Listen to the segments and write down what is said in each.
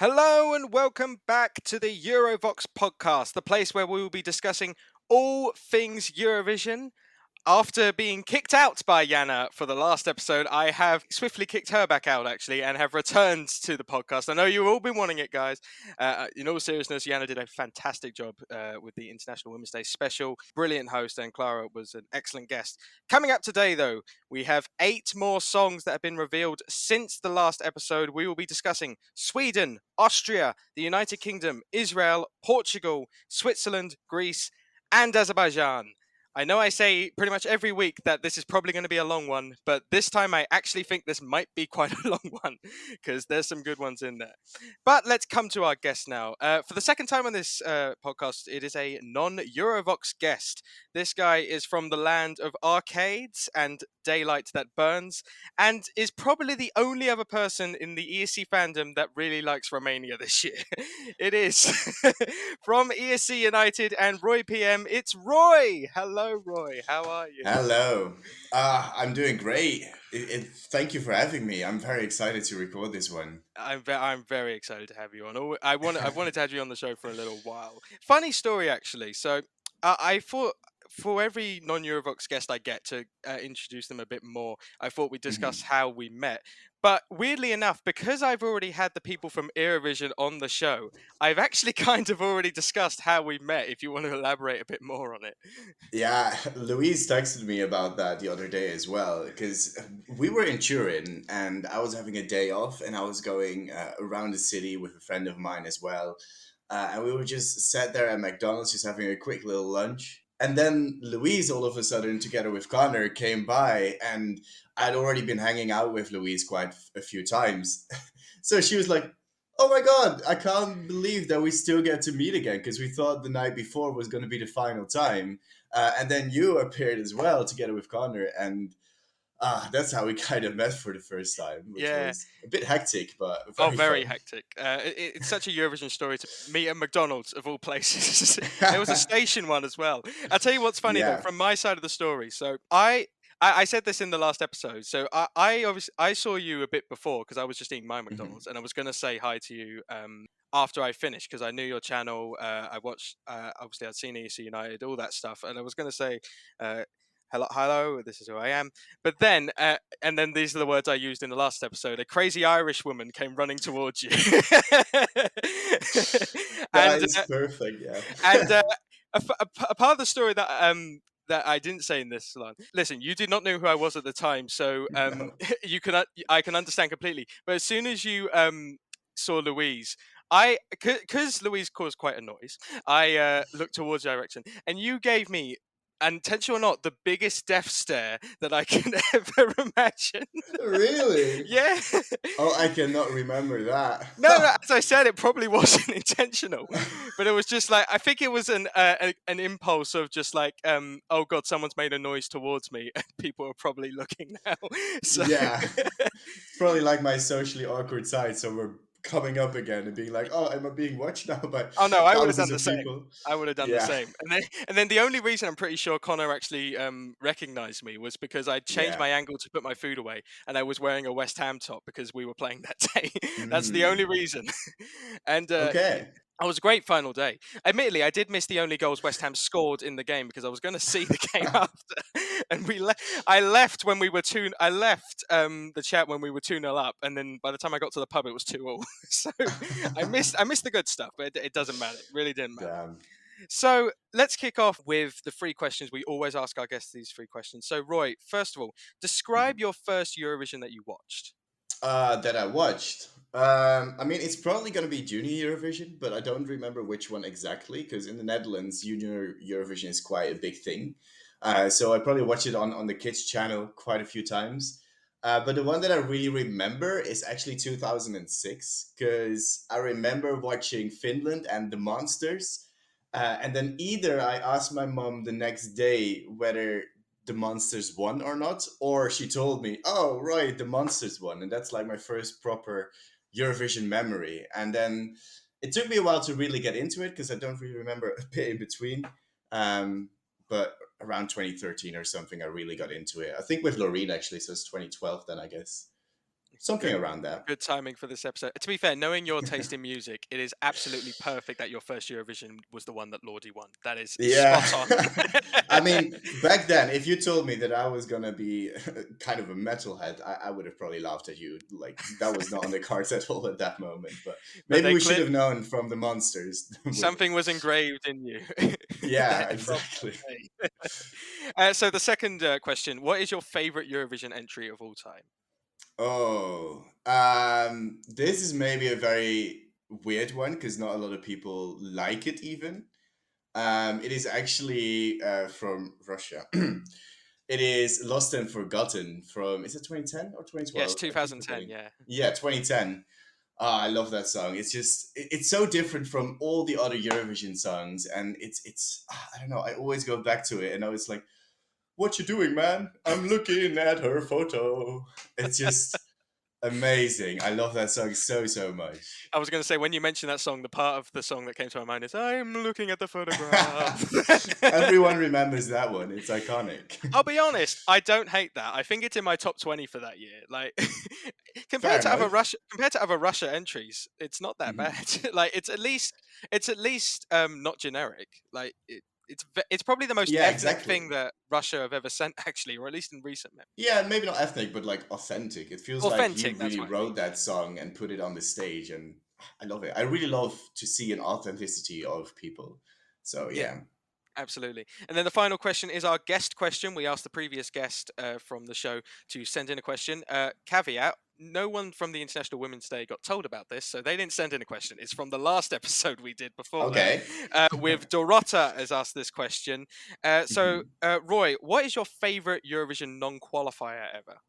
Hello and welcome back to the Eurovoxx Podcast, the place where we will be discussing all things Eurovision. After being kicked out by Yana for the last episode, I have swiftly kicked her back out, actually, and have returned to the podcast. I know you've all been wanting it, guys. In all seriousness, Yana did a fantastic job with the International Women's Day special. Brilliant host, and Clara was an excellent guest. Coming up today, though, we have 8 more songs that have been revealed since the last episode. We will be discussing Sweden, Austria, the United Kingdom, Israel, Portugal, Switzerland, Greece, and Azerbaijan. I know I say pretty much every week that this is probably going to be a long one, but this time I actually think this might be quite a long one because there's some good ones in there. But let's come to our guest now. For the second time on this podcast, it is a non-Eurovoxx guest. This guy is from the land of arcades and daylight that burns, and is probably the only other person in the ESC fandom that really likes Romania this year. It is from ESC United and Roy PM. It's Roy. Hello, Roy. How are you? Hello. I'm doing great. Thank you for having me. I'm very excited to record this one. I'm very excited to have you on. I've wanted to have you on the show for a little while. Funny story, actually. So I thought for every non-Eurovoxx guest I get to introduce them a bit more, I thought we'd discuss Mhm. how we met. But weirdly enough, because I've already had the people from Eurovision on the show, I've actually kind of already discussed how we met. If you want to elaborate a bit more on it. Yeah, Louise texted me about that the other day as well, because we were in Turin and I was having a day off and I was going around the city with a friend of mine as well. And we were just sat there at McDonald's, just having a quick little lunch. And then Louise, all of a sudden, together with Connor, came by, and I'd already been hanging out with Louise quite a few times. So she was like, "Oh my God, I can't believe that we still get to meet again," because we thought the night before was going to be the final time. And then you appeared as well, together with Connor. And that's how we kind of met for the first time, which Yeah. was a bit hectic, but Oh, very very fun. hectic. It's such a Eurovision story to meet at McDonald's, of all places. And it was a station one as well. I'll tell you what's funny, though, Yeah. from my side of the story. So I said this in the last episode. So I obviously I saw you a bit before because I was just eating my Mhm. McDonald's, and I was going to say hi to you after I finished because I knew your channel. I watched, obviously, I'd seen EC United, all that stuff, and I was going to say, uh, hello, this is who I am. But then, and then these are the words I used in the last episode. A crazy Irish woman came running towards you, That and is perfect. Yeah. and a part of the story that I didn't say in this line. Listen, you did not know who I was at the time, so No. I can understand completely. But as soon as you saw Louise, because Louise caused quite a noise, I looked towards your direction, and you gave me. And intentional or not, the biggest death stare that I can ever imagine. Really? Yeah. Oh, I cannot remember that. No, as I said, it probably wasn't intentional, but it was just like I think it was an impulse of just like oh god, someone's made a noise towards me, and people are probably looking now. So Yeah. It's probably like my socially awkward side. So we're coming up again and being like, "Oh, am I being watched now by oh no, I would have done thousands the of same. people?" I would have done the Yeah. same, and then the only reason I'm pretty sure Connor actually recognized me was because I changed Yeah. my angle to put my food away, and I was wearing a West Ham top because we were playing that day. That's the only Mm. reason. And Okay. it was a great final day. Admittedly, I did miss the only goals West Ham scored in the game because I was going to see the game after, and I left when we were two. I left the chat when we were 2-0 up, and then by the time I got to the pub, it was 2-2. So I missed the good stuff, but it doesn't matter. It really didn't matter. Damn. So let's kick off with the 3 questions we always ask our guests. These 3 questions. So Roy, first of all, describe Mhm. your first Eurovision that you watched. That I watched. I mean, it's probably going to be Junior Eurovision, but I don't remember which one exactly because in the Netherlands, Junior Eurovision is quite a big thing. So I probably watched it on the kids' channel quite a few times. But the one that I really remember is actually 2006 because I remember watching Finland and the Monsters. And then either I asked my mom the next day whether the Monsters won or not, or she told me, "Oh, right, the Monsters won," and that's like my first proper Eurovision memory. And then it took me a while to really get into it because I don't really remember a bit in between. Um, but around 2013 or something, I really got into it. I think with Loreen actually, so it's 2012 then, I guess. something around that. Good timing for this episode. To be fair, knowing your taste in music, it is absolutely perfect that your first Eurovision was the one that Lordi won. That is Yeah. spot on. I mean, back then, if you told me that I was gonna be kind of a metalhead, I would have probably laughed at you. Like, that was not on the cards at all at that moment. But But maybe we should have known from the monsters. something was engraved in you. Yeah, From exactly. that day. So the second question: what is your favorite Eurovision entry of all time? Oh, this is maybe a very weird one because not a lot of people like it even. It is actually from Russia. It is Lost and Forgotten from, is it 2010 or Yes, 2012? I keep 2010. forgetting. Yeah. Yeah, 2010. I love that song. It's just it's so different from all the other Eurovision songs, and I don't know. I always go back to it, and I was like, "What you doing, man? I'm looking at her photo." It's just amazing. I love that song so much. I was going to say, when you mentioned that song, the part of the song that came to my mind is "I'm looking at the photograph." Everyone remembers that one. It's iconic. I'll be honest, I don't hate that. I think it's in my top 20 for that year. Like Fair enough. compared to other Russia entries, it's not that Mhm. bad. Like it's at least not generic. Like it's probably the most Yeah, ethnic thing exactly. that Russia have ever sent actually, or at least in recent memory. Yeah, maybe not ethnic, but like authentic. It feels like he Authentic, that's really what I mean. wrote that song and put it on the stage, and I love it. I really love to see an authenticity of people. So Yeah. yeah. Absolutely. And then the final question is our guest question. We asked the previous guest from the show to send in a question. Caveat, no one from the International Women's Day got told about this, so they didn't send in a question. It's from the last episode we did before that. Okay. With Dorota has asked this question. Mhm. Roy, what is your favorite Eurovision non-qualifier ever?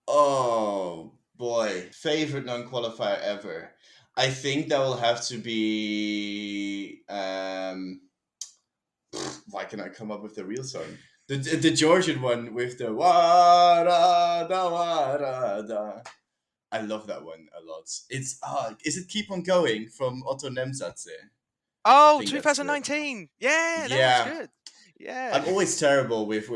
Oh boy, favorite non-qualifier ever. I think that will have to be. Why can I come up with the real song? The Georgian one with the wa da da wa da da. I love that one a lot. It's is it Keep on Going from Otto Nemzatze? I Oh, think that's the 2019. Yeah, that one's yeah. good. Yeah. I'm always terrible with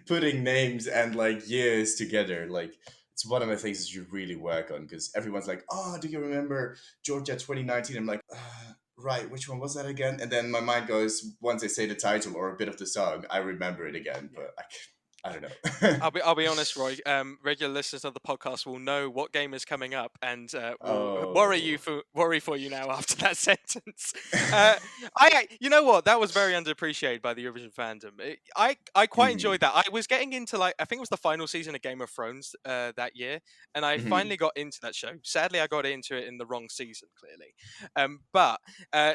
putting names and like years together. Like it's one of the things that you really work on because everyone's like, "Oh, do you remember Georgia 2019?" I'm like, "Right, which one was that again?" And then my mind goes once I say the title or a bit of the song, I remember it again. But I don't know. I'll be honest, Roy. Regular listeners of the podcast will know what game is coming up, and will Oh. worry for you now after that sentence. You know what? That was very underappreciated by the Eurovision fandom. I quite Hmm. enjoyed that. I was getting into like I think it was the final season of Game of Thrones that year, and I Hmm. finally got into that show. Sadly, I got into it in the wrong season, clearly. But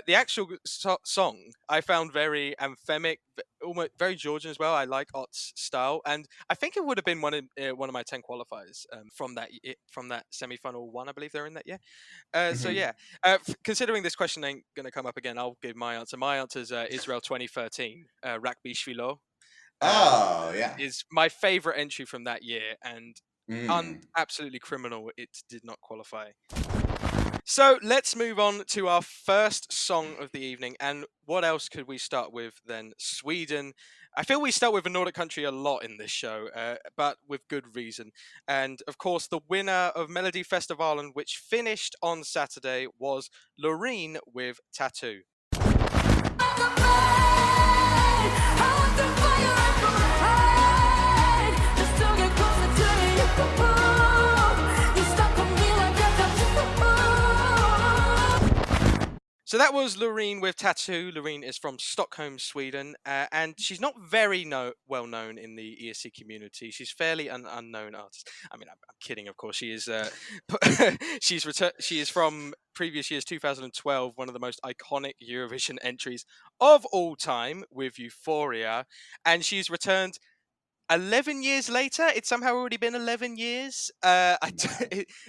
the actual song I found very anthemic, almost very Georgian as well. I like Ott's style, and I think it would have been one of my 10 qualifiers from that semi final one. I believe they're in that year. So Hmm. yeah, considering this question ain't going to come up again, I'll give my answer. My answer is Israel 2013, Rakbi Shvilo. Um, Oh yeah. is my favorite entry from that year, and Mm. absolutely criminal it did not qualify. So let's move on to our first song of the evening. And what else could we start with than Sweden? I feel we start with a Nordic country a lot in this show, but with good reason. And of course, the winner of Melody Festivalen, which finished on Saturday, was Loreen with Tattoo. So that was Loreen with Tattoo. Loreen is from Stockholm, Sweden, and she's not very well known in the ESC community. She's fairly an unknown artist. I mean, I'm kidding, of course. She is. She is from previous year's 2012, one of the most iconic Eurovision entries of all time with Euphoria, and she's returned 11 years later. It's somehow already been 11 years. Wow.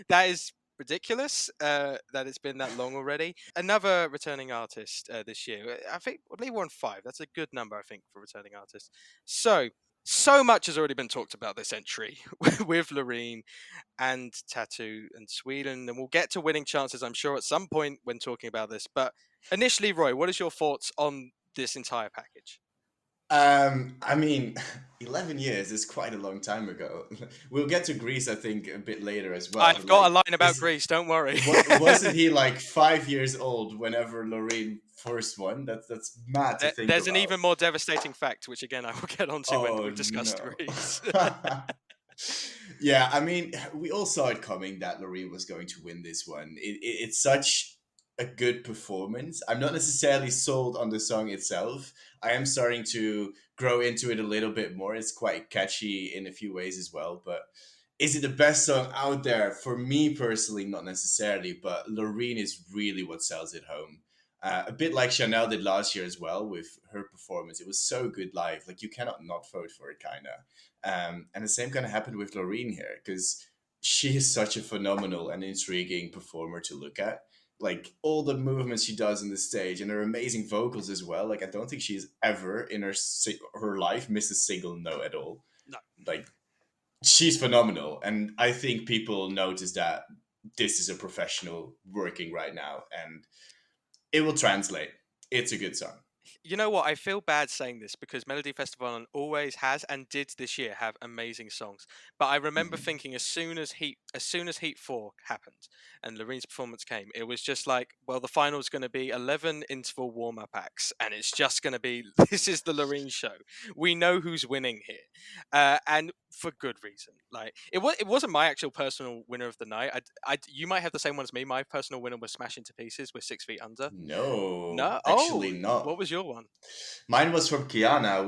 That is ridiculous that it's been that long already. Another returning artist this year. I believe we're on 5. That's a good number, I think, for returning artists. So much has already been talked about this entry with Loreen and Tattoo and Sweden, and we'll get to winning chances, I'm sure, at some point when talking about this. But initially, Roy, what is your thoughts on this entire package? I mean, 11 years is quite a long time ago. We'll get to Greece, I think, a bit later as well. I've But got a like, line about is Greece. Don't worry. wasn't he like 5 years old whenever Loreen first won? That's mad to think There's an about. even more devastating fact, which again I will get onto when Oh we've discussed no. Greece. Yeah, I mean, we all saw it coming that Loreen was going to win this one. It's such a good performance. I'm not necessarily sold on the song itself. I am starting to grow into it a little bit more. It's quite catchy in a few ways as well, but is it the best song out there? For me personally, not necessarily, but Loreen is really what sells it home. A bit like Chanel did last year as well with her performance. It was so good live. Like, you cannot not vote for it, kind of. And the same kind of happened with Loreen here because she is such a phenomenal and intriguing performer to look at. Like, all the movements she does on the stage and her amazing vocals as well. Like, I don't think she's ever in her life missed a single note at all. No. Like, she's phenomenal, and I think people notice that this is a professional working right now, and it will translate. It's a good song. You know what? I feel bad saying this because Melody Festival always has and did this year have amazing songs. But I remember Mhm. thinking as soon as Heat 4 happened and Loreen's performance came, it was just like, well, the final's going to be 11 interval warm-up acts and it's just going to be this is the Loreen show. We know who's winning here. And for good reason. Like it wasn't my actual personal winner of the night. You might have the same one as me. My personal winner was Smash Into Pieces with 6 Feet Under. No, No. actually Oh, what not. was your one? Mine was from Kiana.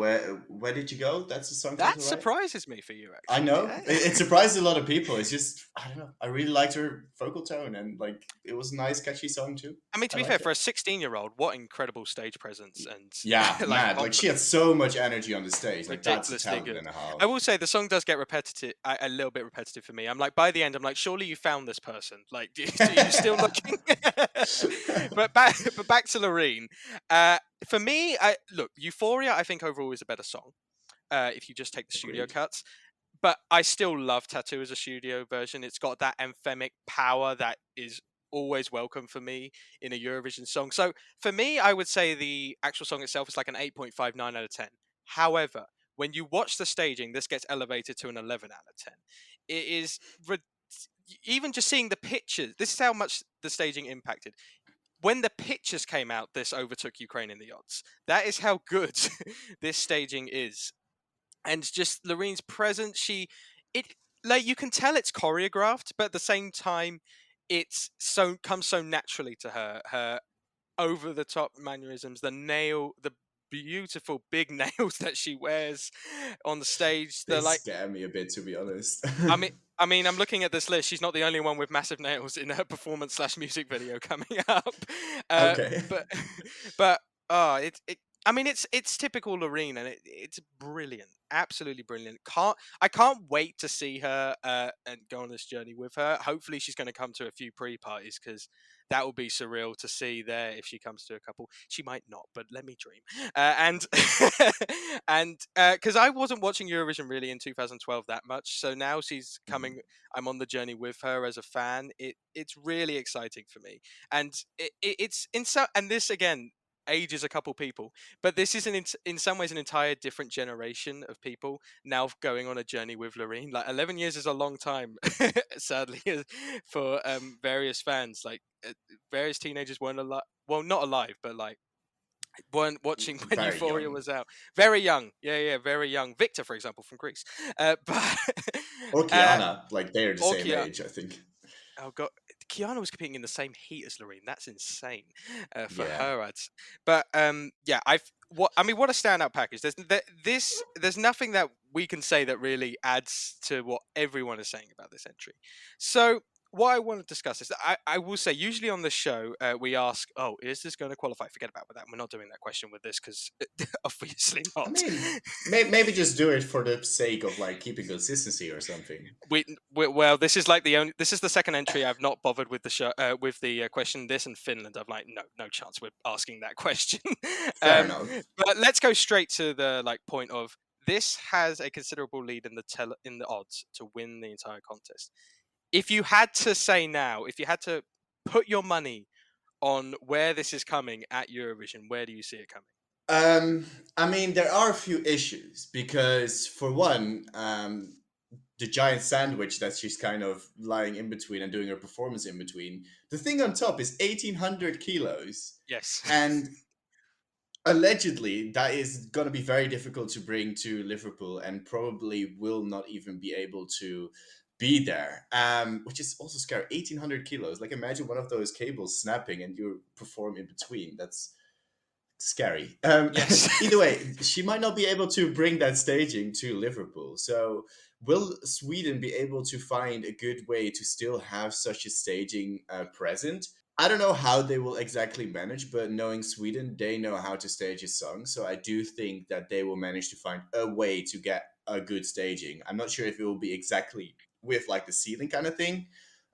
Where did you go? That's the song That title, right? surprises me for you, I actually. know it surprised a lot of people. It's just, I don't know. I really liked her vocal tone, and like, it was a nice, catchy song too. I mean, to I be fair, liked for it. a 16-year-old, what incredible stage presence and Yeah, like mad. Like, she had confidence. so much energy on the stage. Like, that's a Ridiculously talent good. and a I half. will say the song does get repetitive, a little bit repetitive for me. I'm like, by the end, I'm like, surely you found this person. Like, are you still looking? but back to Loreen. For me, look, Euphoria. I think overall is a better song. If you just take the studio Agreed. cuts. But I still love Tattoo as a studio version. It's got that anthemic power that is always welcome for me in a Eurovision song. So for me, I would say the actual song itself is like an 8.59 out of 10. However, when you watch the staging, this gets elevated to an 11 out of 10. It is even just seeing the pictures. This is how much the staging impacted. When the pictures came out, this overtook Ukraine in the odds. That is how good this staging is, and just Loreen's presence, it like you can tell it's choreographed, but at the same time it's so comes so naturally to her. Her over the top mannerisms, the beautiful big nails that she wears on the stage. They The like scare me a bit, to be honest. I mean I mean, I'm looking at this list. She's not the only one with massive nails in her performance slash music video coming up. Uh, Okay. but but it I mean it's typical Loreen, and it's brilliant, absolutely brilliant. I can't wait to see her and go on this journey with her. Hopefully she's going to come to a few pre-parties because that will be surreal to see there if she comes to a couple. She might not, but let me dream. And and because I wasn't watching Eurovision really in 2012 that much, so now she's Mhm. coming. I'm on the journey with her as a fan. It's really exciting for me, and it's in so and this again ages a couple people, but this is in some ways an entire different generation of people now going on a journey with Loreen. Like 11 years is a long time, sadly, for various fans. Like various teenagers weren't alive. Well, not alive, but like weren't watching when Very Euphoria young. was out. Very young, yeah, very young. Victor, for example, from Greece, but Or uh, Kiana. Like, they're the or same age, I think. oh god, Kiana was competing in the same heat as Loreen. That's insane for Yeah. her ads. But yeah, what a standout package. There's nothing that we can say that really adds to what everyone is saying about this entry. So what I want to discuss is that I will say usually on the show we ask, oh, is this going to qualify? Forget about that. We're not doing that question with this because obviously I not. mean, maybe just do it for the sake of like keeping consistency or something. Well, this is the second entry I've not bothered with the show with the question. This and Finland, I'm like, no chance we're asking that question. Fair enough. But let's go straight to the like point of this has a considerable lead in the odds to win the entire contest. If you had to say now, if you had to put your money on where this is coming at Eurovision, where do you see it coming? I mean, there are a few issues because, for one, the giant sandwich that she's kind of lying in between and doing her performance in between, the thing on top is 1,800 kilos. Yes. And allegedly, that is going to be very difficult to bring to Liverpool and probably will not even be able to be there, which is also scary. 1,800 kilos. Like, imagine one of those cables snapping and you perform in between. That's scary. Yes. Either way, she might not be able to bring that staging to Liverpool. So, will Sweden be able to find a good way to still have such a staging present? I don't know how they will exactly manage, but knowing Sweden, they know how to stage a song. So I do think that they will manage to find a way to get a good staging. I'm not sure if it will be exactly with like the ceiling kind of thing.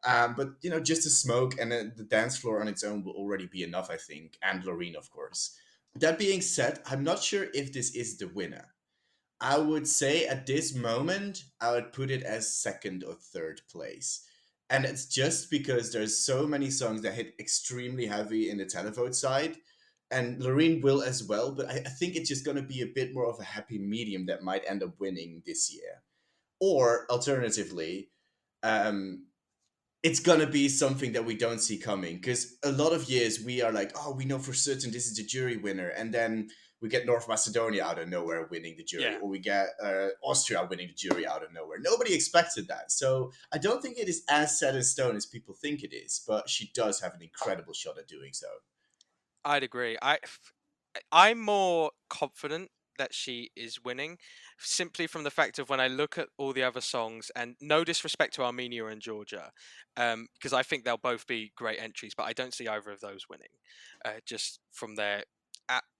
But just the smoke and the dance floor on its own will already be enough, I think, and Loreen, of course. That being said, I'm not sure if this is the winner. I would say at this moment, I would put it as second or third place. And it's just because there's so many songs that hit extremely heavy in the televote side. And Loreen will as well, but I think it's just going to be a bit more of a happy medium that might end up winning this year. Or alternatively, um, it's gonna be something that we don't see coming because a lot of years we are like, oh, we know for certain this is the jury winner, and then we get North Macedonia out of nowhere winning the jury, Yeah. or we get Austria winning the jury out of nowhere. Nobody expected that, so I don't think it is as set in stone as people think it is. But she does have an incredible shot at doing so. I'd agree. I'm more confident that she is winning, simply from the fact of when I look at all the other songs, and no disrespect to Armenia and Georgia, because I think they'll both be great entries, but I don't see either of those winning, just from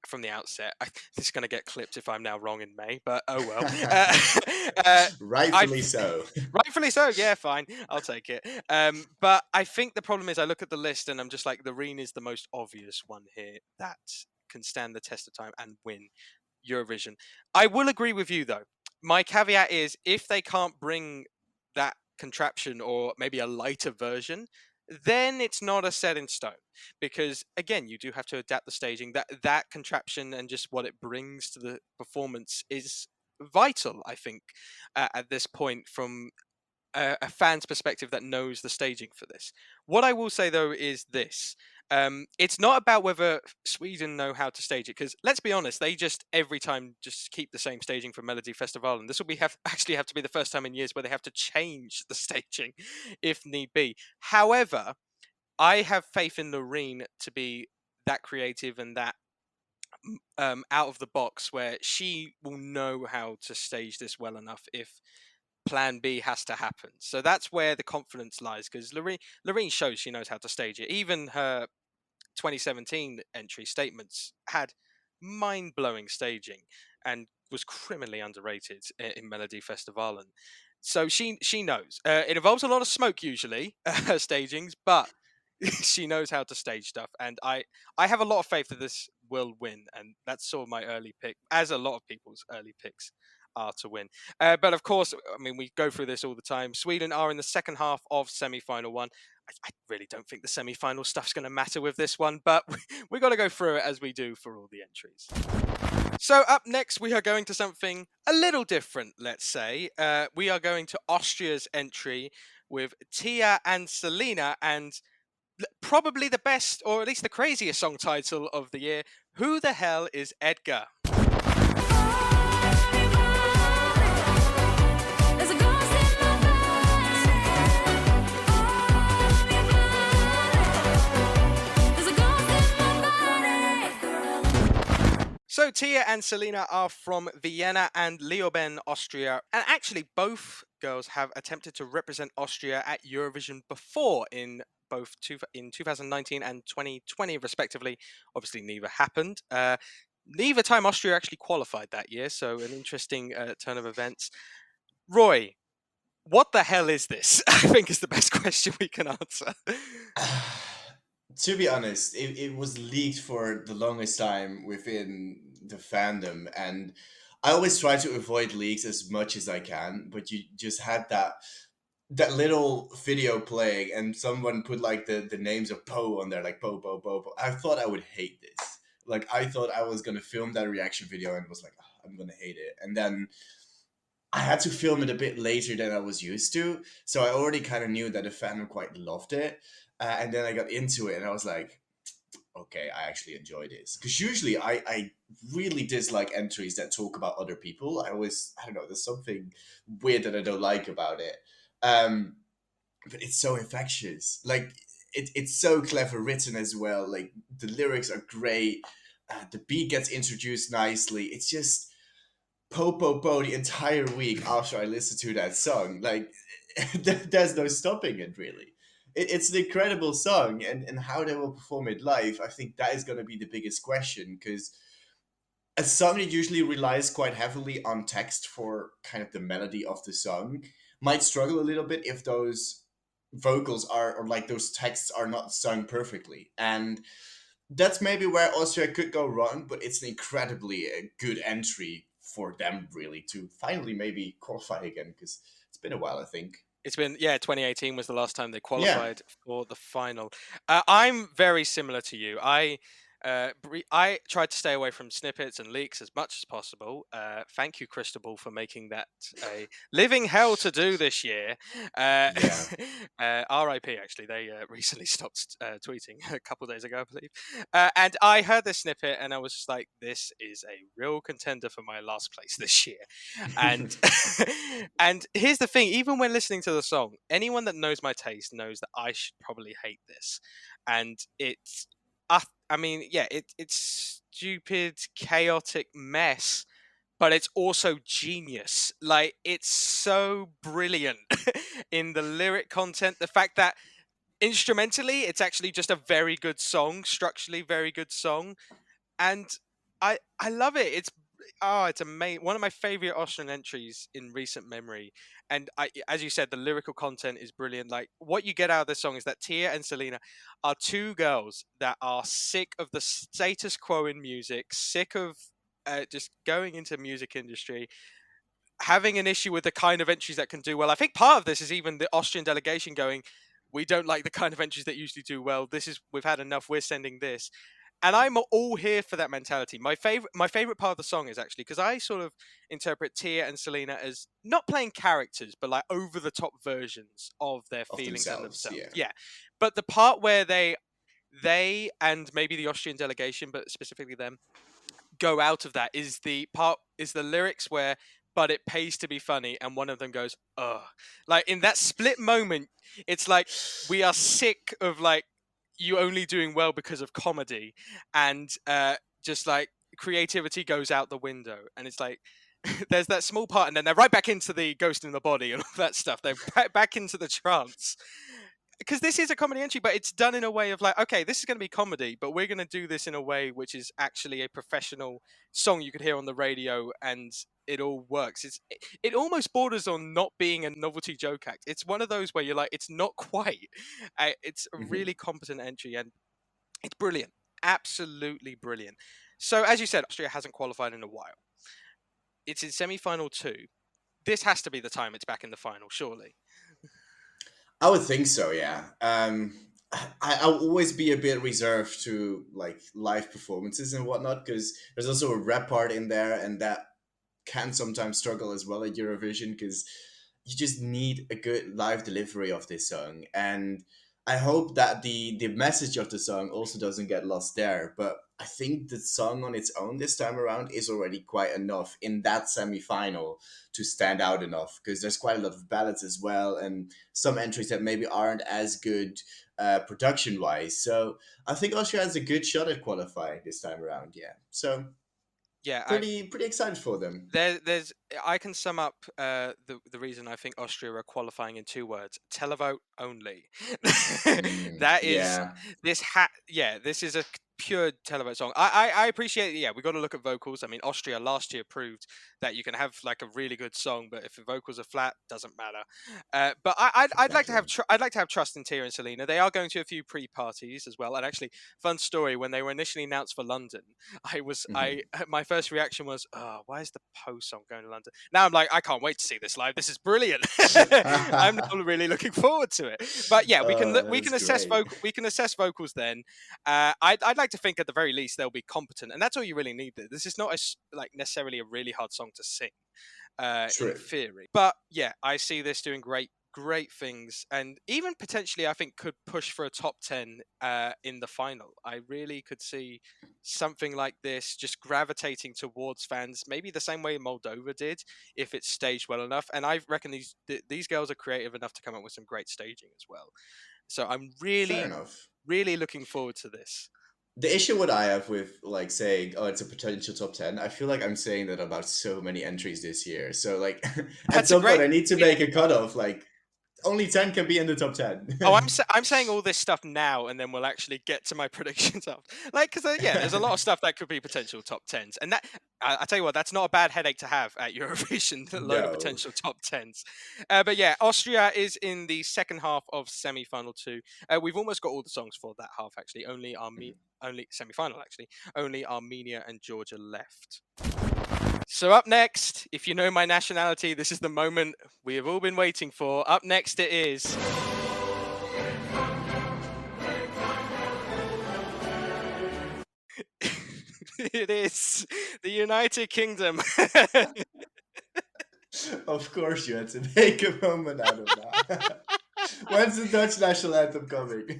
from the outset. This is going to get clipped if I'm now wrong in May, but oh well. I Rightfully so. Rightfully so. Yeah, fine. I'll take it. But I think the problem is I look at the list and I'm just like, Loreen is the most obvious one here that can stand the test of time and win Eurovision. I will agree with you though. My caveat is if they can't bring that contraption or maybe a lighter version, then it's not a set in stone. Because again, you do have to adapt the staging. That contraption and just what it brings to the performance is vital, I think, at this point from a fan's perspective that knows the staging for this. What I will say though is this. It's not about whether Sweden know how to stage it, because let's be honest, they just every time just keep the same staging for Melody Festival, and this will actually have to be the first time in years where they have to change the staging if need be. However, I have faith in Loreen to be that creative and that out of the box where she will know how to stage this well enough if plan B has to happen. So that's where the confidence lies, because Loreen shows she knows how to stage it. Even her 2017 entry statements had mind-blowing staging and was criminally underrated in Melody Festival. And so she knows. It involves a lot of smoke usually, her stagings, but she knows how to stage stuff, and I have a lot of faith that this will win, and that's sort of my early pick, as a lot of people's early picks are to win. But of course, I mean, we go through this all the time. Sweden are in the second half of semi-final one. I really don't think the semi-final stuff's going to matter with this one, but we got to go through it as we do for all the entries. So up next, we are going to something a little different, let's say. We are going to Austria's entry with Teya and Salena, and probably the best, or at least the craziest song title of the year. Who the hell is Edgar? So Teya and Salena are from Vienna and Leoben, Austria, and actually both girls have attempted to represent Austria at Eurovision before in both in 2019 and 2020 respectively. Obviously neither happened. Neither time Austria actually qualified that year, so an interesting turn of events. Roy, what the hell is this? I think is the best question we can answer. To be honest, it was leaked for the longest time within the fandom, and I always try to avoid leaks as much as I can. But you just had that little video playing, and someone put like the names of Poe on there, like Poe Poe Poe Poe. I thought I would hate this. Like I thought I was gonna film that reaction video and was like, "Oh, I'm gonna hate it," and then I had to film it a bit later than I was used to, so I already kind of knew that the fandom quite loved it, and then I got into it and I was like, okay, I actually enjoy this. Because usually I really dislike entries that talk about other people. I don't know, there's something weird that I don't like about it. Um, but it's so infectious. Like, it's so clever written as well. Like, the lyrics are great. The beat gets introduced nicely. It's just po po po the entire week after I listen to that song. Like, there's no stopping it, really. It's an incredible song, and how they will perform it live, I think that is going to be the biggest question, because a song that usually relies quite heavily on text for kind of the melody of the song might struggle a little bit if those vocals are, or like those texts are not sung perfectly. And that's maybe where Austria could go wrong, but it's an incredibly good entry for them, really, to finally maybe qualify again, because it's been a while, I think. It's been, yeah, 2018 was the last time they Yeah. qualified for the final. I'm very similar to you. I tried to stay away from snippets and leaks as much as possible. Thank you, Crystal Ball, for making that a living hell to do this year. Uh, Yeah. RIP, actually. They recently stopped tweeting a couple days ago, I believe. And I heard this snippet and I was just like, this is a real contender for my last place this year. And and here's the thing: even when listening to the song, anyone that knows my taste knows that I should probably hate this. And it's, I mean, yeah, it's stupid, chaotic mess, but it's also genius. Like, it's so brilliant in the lyric content. The fact that instrumentally, it's actually just a very good song, structurally very good song, and I love it. It's amazing. One of my favorite Austrian entries in recent memory. And as you said, the lyrical content is brilliant. Like, what you get out of this song is that Teya and Salena are two girls that are sick of the status quo in music, sick of just going into music industry, having an issue with the kind of entries that can do well. I think part of this is even the Austrian delegation going, we don't like the kind of entries that usually do well. We've had enough. We're sending this. And I'm all here for that mentality. My favorite part of the song is actually because I sort of interpret Tia and Selena as not playing characters, but like over the top versions of their Of feelings and themselves, themselves. yeah. Yeah. But the part where they and maybe the Austrian delegation, but specifically them, go out of that is the lyrics where, but it pays to be funny, and one of them goes, ugh. Like, in that split moment, it's like, we are sick of like you only doing well because of comedy, and just like creativity goes out the window, and it's like there's that small part, and then they're right back into the ghost in the body and all that stuff. They're back into the trance, because this is a comedy entry, but it's done in a way of like, okay, this is going to be comedy, but we're going to do this in a way which is actually a professional song you could hear on the radio, and it all works. It almost borders on not being a novelty joke act. It's one of those where you're like, it's not quite. It's a Hmm. really competent entry, and it's brilliant, absolutely brilliant. So, as you said, Austria hasn't qualified in a while. It's in semi-final two. This has to be the time it's back in the final, surely. I would think so, yeah. I'll always be a bit reserved to like live performances and whatnot, because there's also a rap part in there, and that can sometimes struggle as well at Eurovision, because you just need a good live delivery of this song. And I hope that the message of the song also doesn't get lost there. But I think the song on its own this time around is already quite enough in that semi-final to stand out enough, because there's quite a lot of ballads as well, and some entries that maybe aren't as good production wise. So I think Austria has a good shot at qualifying this time around. Yeah. So Yeah, pretty excited for them. there's I can sum up the reason I think Austria are qualifying in two words: televote only. Mm, That is yeah. yeah, this is a pure televote song. I appreciate, yeah, we got to look at vocals. I mean, Austria last year proved that you can have like a really good song, but if the vocals are flat, doesn't matter. But I'd like to Exactly. I'd like to have trust in Tia and Selena. They are going to a few pre-parties as well. And actually, fun story, when they were initially announced for London, I Hmm. my first reaction was, oh, why is the Poe song going to London. Now I'm like, I can't wait to see this live. This is brilliant. I'm now really looking forward to it. But yeah, we That can is assess great. vocals then. I'd like to think at the very least they'll be competent, and that's all you really need. This is not like necessarily a really hard song to sing. In True. theory. But yeah, I see this doing great things, and even potentially I think could push for a top 10 in the final. I really could see something like this just gravitating towards fans, maybe the same way Moldova did, if it's staged well enough. And I reckon these girls are creative enough to come up with some great staging as well. So I'm Fair really, enough. really looking forward to this. The issue what I have with like saying, oh, it's a potential top 10, I feel like I'm saying that about so many entries this year. So like at That's a some point great. I need to make a cutoff. Like only 10 can be in the top 10. Oh, I'm saying all this stuff now, and then we'll actually get to my predictions after. Like, because yeah, there's a lot of stuff that could be potential top 10s, and that I tell you what, that's not a bad headache to have at Eurovision. A load of No. potential top 10s. But yeah, Austria is in the second half of semi-final 2. We've almost got all the songs for that half actually. Only semi-final actually. Only Armenia and Georgia left. So up next, if you know my nationality, this is the moment we have all been waiting for. Up next it is. It is the United Kingdom. Of course you had to make a moment out of that. When's the Dutch national anthem coming?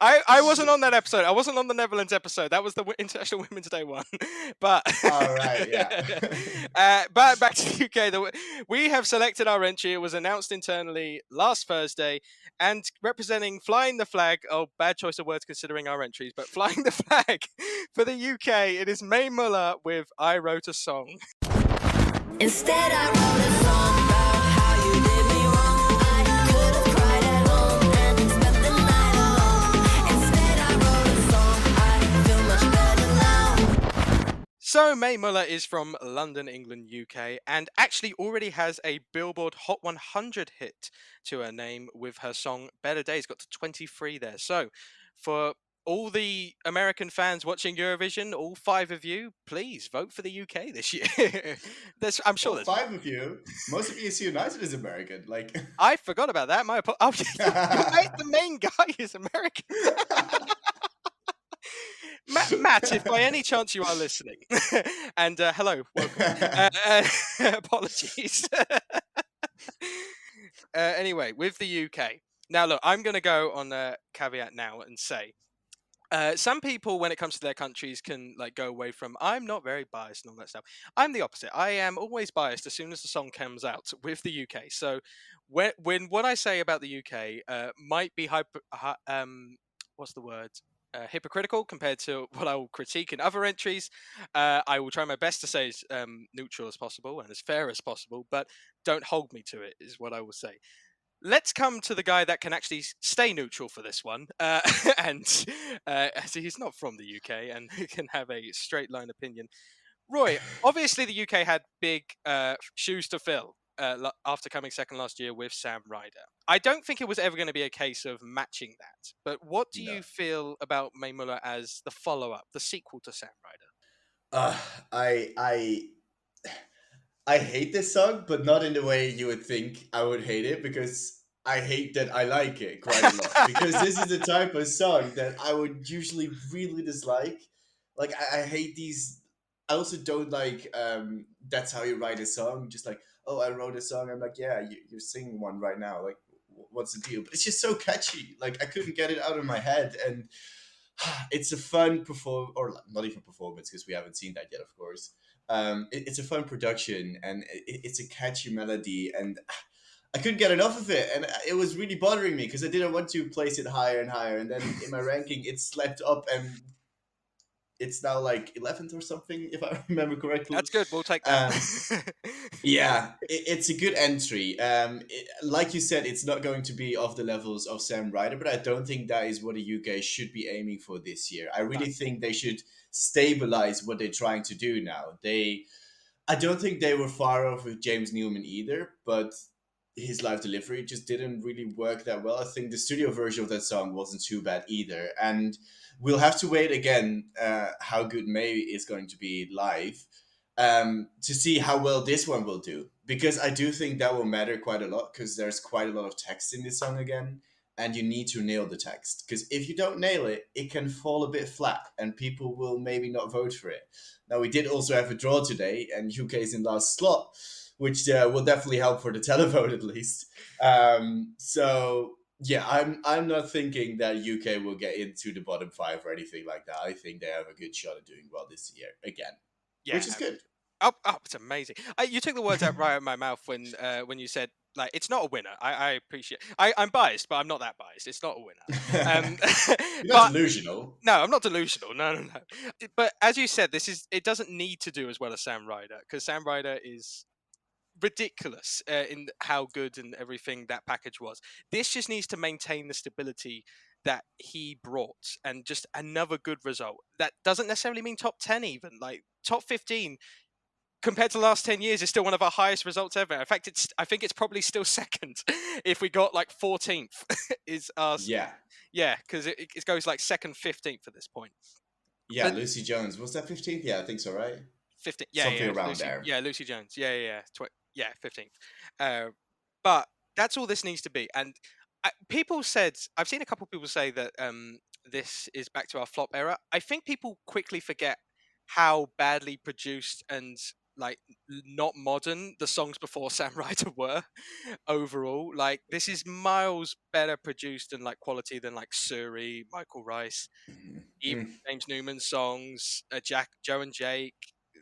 I wasn't on that episode. I wasn't on the Netherlands episode. That was the International Women's Day one. But All right, yeah. but back to the UK. We have selected our entry. It was announced internally last Thursday, and representing flying the flag. Oh, bad choice of words considering our entries, but flying the flag for the UK. It is Mae Muller with "I Wrote a Song." Instead, I wrote a song about how you did me wrong. I could have cried at home and spent the night alone. Instead, I wrote a song. I feel much better now. So Mae Muller is from London, England, UK, and actually already has a Billboard Hot 100 hit to her name with her song "Better Days." Got to 23 there. So for all the American fans watching Eurovision, all 5 of you, please vote for the UK this year. I'm sure Well, there's 5 of you. Most of ESC United is American. Like I forgot about that. Oh, the main guy is American. Matt, if by any chance you are listening, and hello, welcome. Apologies. Anyway, with the UK. Now, look, I'm going to go on a caveat now and say, some people, when it comes to their countries, can like go away from I'm not very biased and all that stuff. I'm the opposite. I am always biased as soon as the song comes out with the UK. So when what I say about the UK might be what's the word? Hypocritical compared to what I will critique in other entries. I will try my best to say as neutral as possible and as fair as possible, but don't hold me to it, is what I will say. Let's come to the guy that can actually stay neutral for this one, and as he's not from the UK and can have a straight line opinion. Roy, obviously the UK had big shoes to fill after coming second last year with Sam Ryder. I don't think it was ever going to be a case of matching that. But what do No. you feel about Mae Muller as the follow-up, the sequel to Sam Ryder? Uh, I I hate this song, but not in the way you would think I would hate it, because I hate that I like it quite a lot. Because this is the type of song that I would usually really dislike. Like I hate these. I also don't like that's how you write a song. Just like, oh, I wrote a song. I'm like, yeah, you're singing one right now. Like, what's the deal? But it's just so catchy. Like I couldn't get it out of my head, and it's a fun or not even performance, because we haven't seen that yet, of course. It's a fun production, and it's a catchy melody, and I couldn't get enough of it, and it was really bothering me because I didn't want to place it higher and higher, and then in my ranking it slept up, and it's now like 11th or something, if I remember correctly. That's good. We'll take that. Yeah, it's a good entry. Like you said, it's not going to be of the levels of Sam Ryder, but I don't think that is what the UK should be aiming for this year. I really think they should stabilize what they're trying to do now. I don't think they were far off with James Newman either, but his live delivery just didn't really work that well. I think the studio version of that song wasn't too bad either, and we'll have to wait again how good Mae is going to be live. to see how well this one will do, because I do think that will matter quite a lot, because there's quite a lot of text in this song again, and you need to nail the text, because if you don't nail it, it can fall a bit flat and people will maybe not vote for it. Now, we did also have a draw today, and UK is in last slot, which will definitely help for the televote at least. So yeah, I'm not thinking that UK will get into the bottom five or anything like that. I think they have a good shot at doing well this year again, Yeah. which is good. Oh, it's amazing. You took the words out right out of my mouth when you said, like, it's not a winner. I appreciate. I'm biased, but I'm not that biased. It's not a winner. You're not But delusional. no, I'm not delusional. No. But as you said, it doesn't need to do as well as Sam Ryder, because Sam Ryder is ridiculous in how good and everything that package was. This just needs to maintain the stability that he brought, and just another good result. That doesn't necessarily mean top 10, even like top 15 compared to the last 10 years is still one of our highest results ever. In fact, I think it's probably still second if we got like 14th is us. Yeah, because it goes like second, 15th at this point. Yeah, But Lucy Jones. Was that 15th? Yeah, I think so, right? 15, Something yeah, around Lucy, there. yeah, Lucy Jones, yeah, 15th. But that's all this needs to be. And I've seen a couple of people say that this is back to our flop era. I think people quickly forget how badly produced and like not modern the songs before Sam Ryder were overall. Like, this is miles better produced and like quality than like Suri, Michael Rice, even Mm. James Newman songs, Joe and Jake,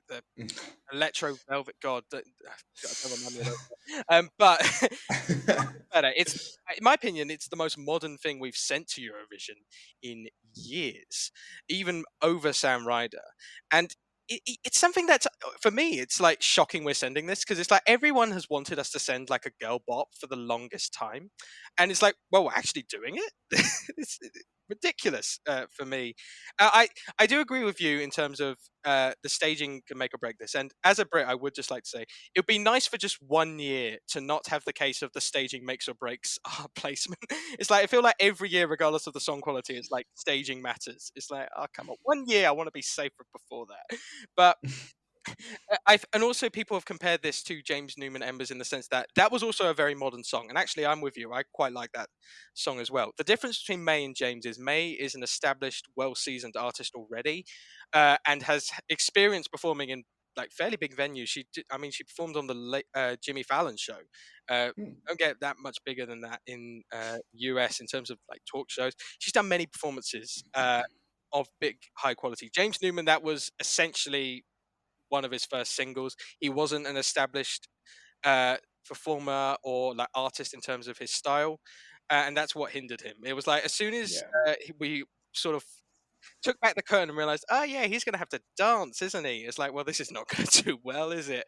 the Mm. Electro Velvet God. Don't remind me of those. But better. It's, in my opinion, it's the most modern thing we've sent to Eurovision in years, even over Sam Ryder. And it's something that's, for me, it's like shocking we're sending this, because it's like everyone has wanted us to send like a girl bop for the longest time, and it's like, well, we're actually doing it. It's ridiculous for me. I do agree with you in terms of the staging can make or break this. And as a Brit, I would just like to say it would be nice for just 1 year to not have the case of the staging makes or breaks our placement. It's like, I feel like every year, regardless of the song quality, it's like staging matters. It's like, oh, come on, 1 year, I want to be safer before that. But and also people have compared this to James Newman Embers in the sense that that was also a very modern song. And actually, I'm with you. I quite like that song as well. The difference between Mae and James is Mae is an established, well-seasoned artist already, and has experience performing in like fairly big venues. She performed on the Jimmy Fallon show. Don't get that much bigger than that in US in terms of like talk shows. She's done many performances of big, high quality. James Newman, that was essentially one of his first singles. He wasn't an established performer or like artist in terms of his style, and that's what hindered him. It was like, as soon as we sort of took back the curtain and realized, oh yeah, he's going to have to dance, isn't he? It's like, well, this is not going to do well, is it?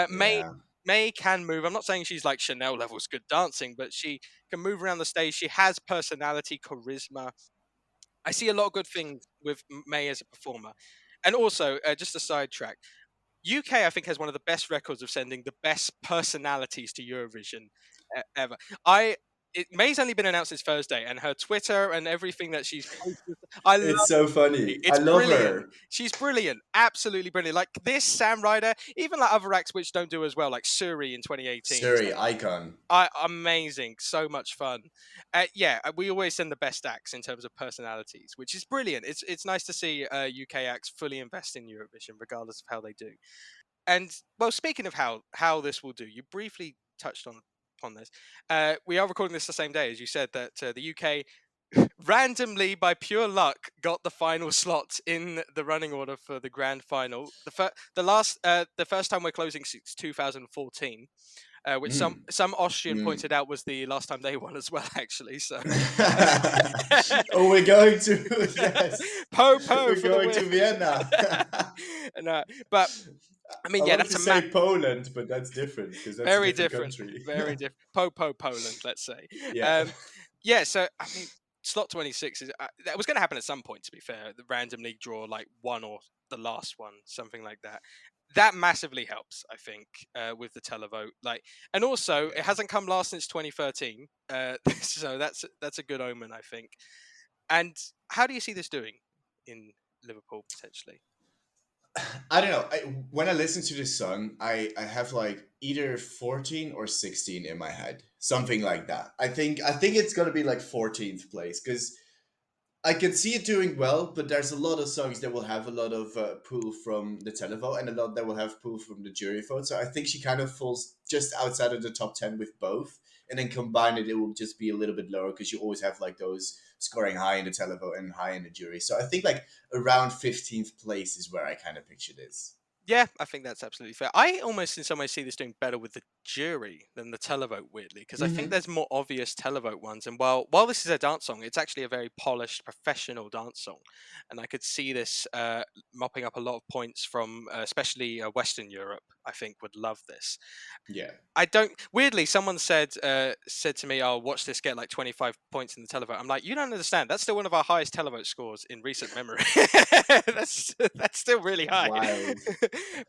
Mae can move. I'm not saying she's like Chanel levels good dancing, but she can move around the stage. She has personality, charisma. I see a lot of good things with Mae as a performer. And also, just a sidetrack, UK, I think, has one of the best records of sending the best personalities to Eurovision ever. May's only been announced this Thursday, and her Twitter and everything that she's posted, I love It's so funny. it. It's I love brilliant. her. She's brilliant, absolutely brilliant. Like this Sam Ryder, even like other acts which don't do as well, like Suri in 2018. Suri, icon. Amazing, so much fun. We always send the best acts in terms of personalities, which is brilliant. It's nice to see UK acts fully invest in Eurovision, regardless of how they do. And well, speaking of how this will do, you briefly touched on this. We are recording this the same day as you said that the UK randomly, by pure luck, got the final slot in the running order for the grand final. The first time we're closing since 2014. Which some Austrian pointed out was the last time they won as well, actually. So, oh, we're going to yes, we're going to Vienna. No, but I mean, I that's to say Poland, but that's different because that's very a different different, country. very different. Poland, let's say. Yeah. So I mean, slot 26 is that was going to happen at some point. To be fair, the randomly draw like one or the last one, something like that. That massively helps, I think, with the televote. Like, and also it hasn't come last since 2013, so that's a good omen, I think. And how do you see this doing in Liverpool potentially? I don't know. When I listen to this song, I have like either 14 or 16 in my head, something like that. I think it's gonna be like 14th place because I can see it doing well, but there's a lot of songs that will have a lot of pull from the televote and a lot that will have pull from the jury vote. So I think she kind of falls just outside of the top 10 with both. And then combine it, it will just be a little bit lower because you always have like those scoring high in the televote and high in the jury. So I think like around 15th place is where I kind of picture this. Yeah, I think that's absolutely fair. I almost in some ways see this doing better with the jury than the televote, weirdly, because I think Hmm. there's more obvious televote ones. And while this is a dance song, it's actually a very polished, professional dance song, and I could see this mopping up a lot of points from, especially Western Europe. I think would love this. Yeah. I don't. Weirdly, someone said to me, "I'll watch this get like 25 points in the televote." I'm like, you don't understand. That's still one of our highest televote scores in recent memory. that's still really high. Wild.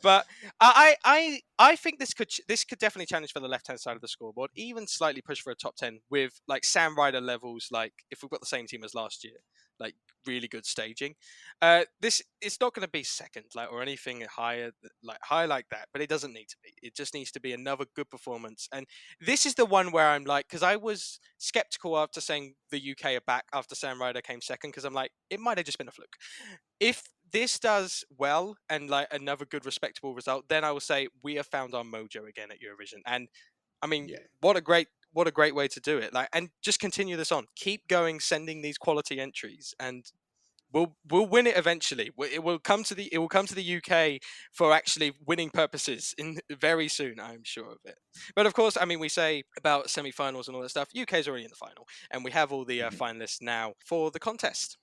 But I think this could definitely challenge for the left hand side of the scoreboard, even slightly push for a top 10 with like Sam Ryder levels. Like if we've got the same team as last year, like really good staging. This it's not going to be second like or anything higher like high like that, but it doesn't need to be. It just needs to be another good performance. And this is the one where I'm like, because I was skeptical after saying the UK are back after Sam Ryder came second, because I'm like, it might have just been a fluke. If this does well and like another good respectable result, then I will say we have found our mojo again at Eurovision. And I mean, Yeah. what a great way to do it. Like, and just continue this on. Keep going, sending these quality entries, and we'll win it eventually. It will come to the UK for actually winning purposes in very soon. I'm sure of it. But of course, I mean, we say about semi-finals and all that stuff. UK's already in the final, and we have all the Mhm. finalists now for the contest.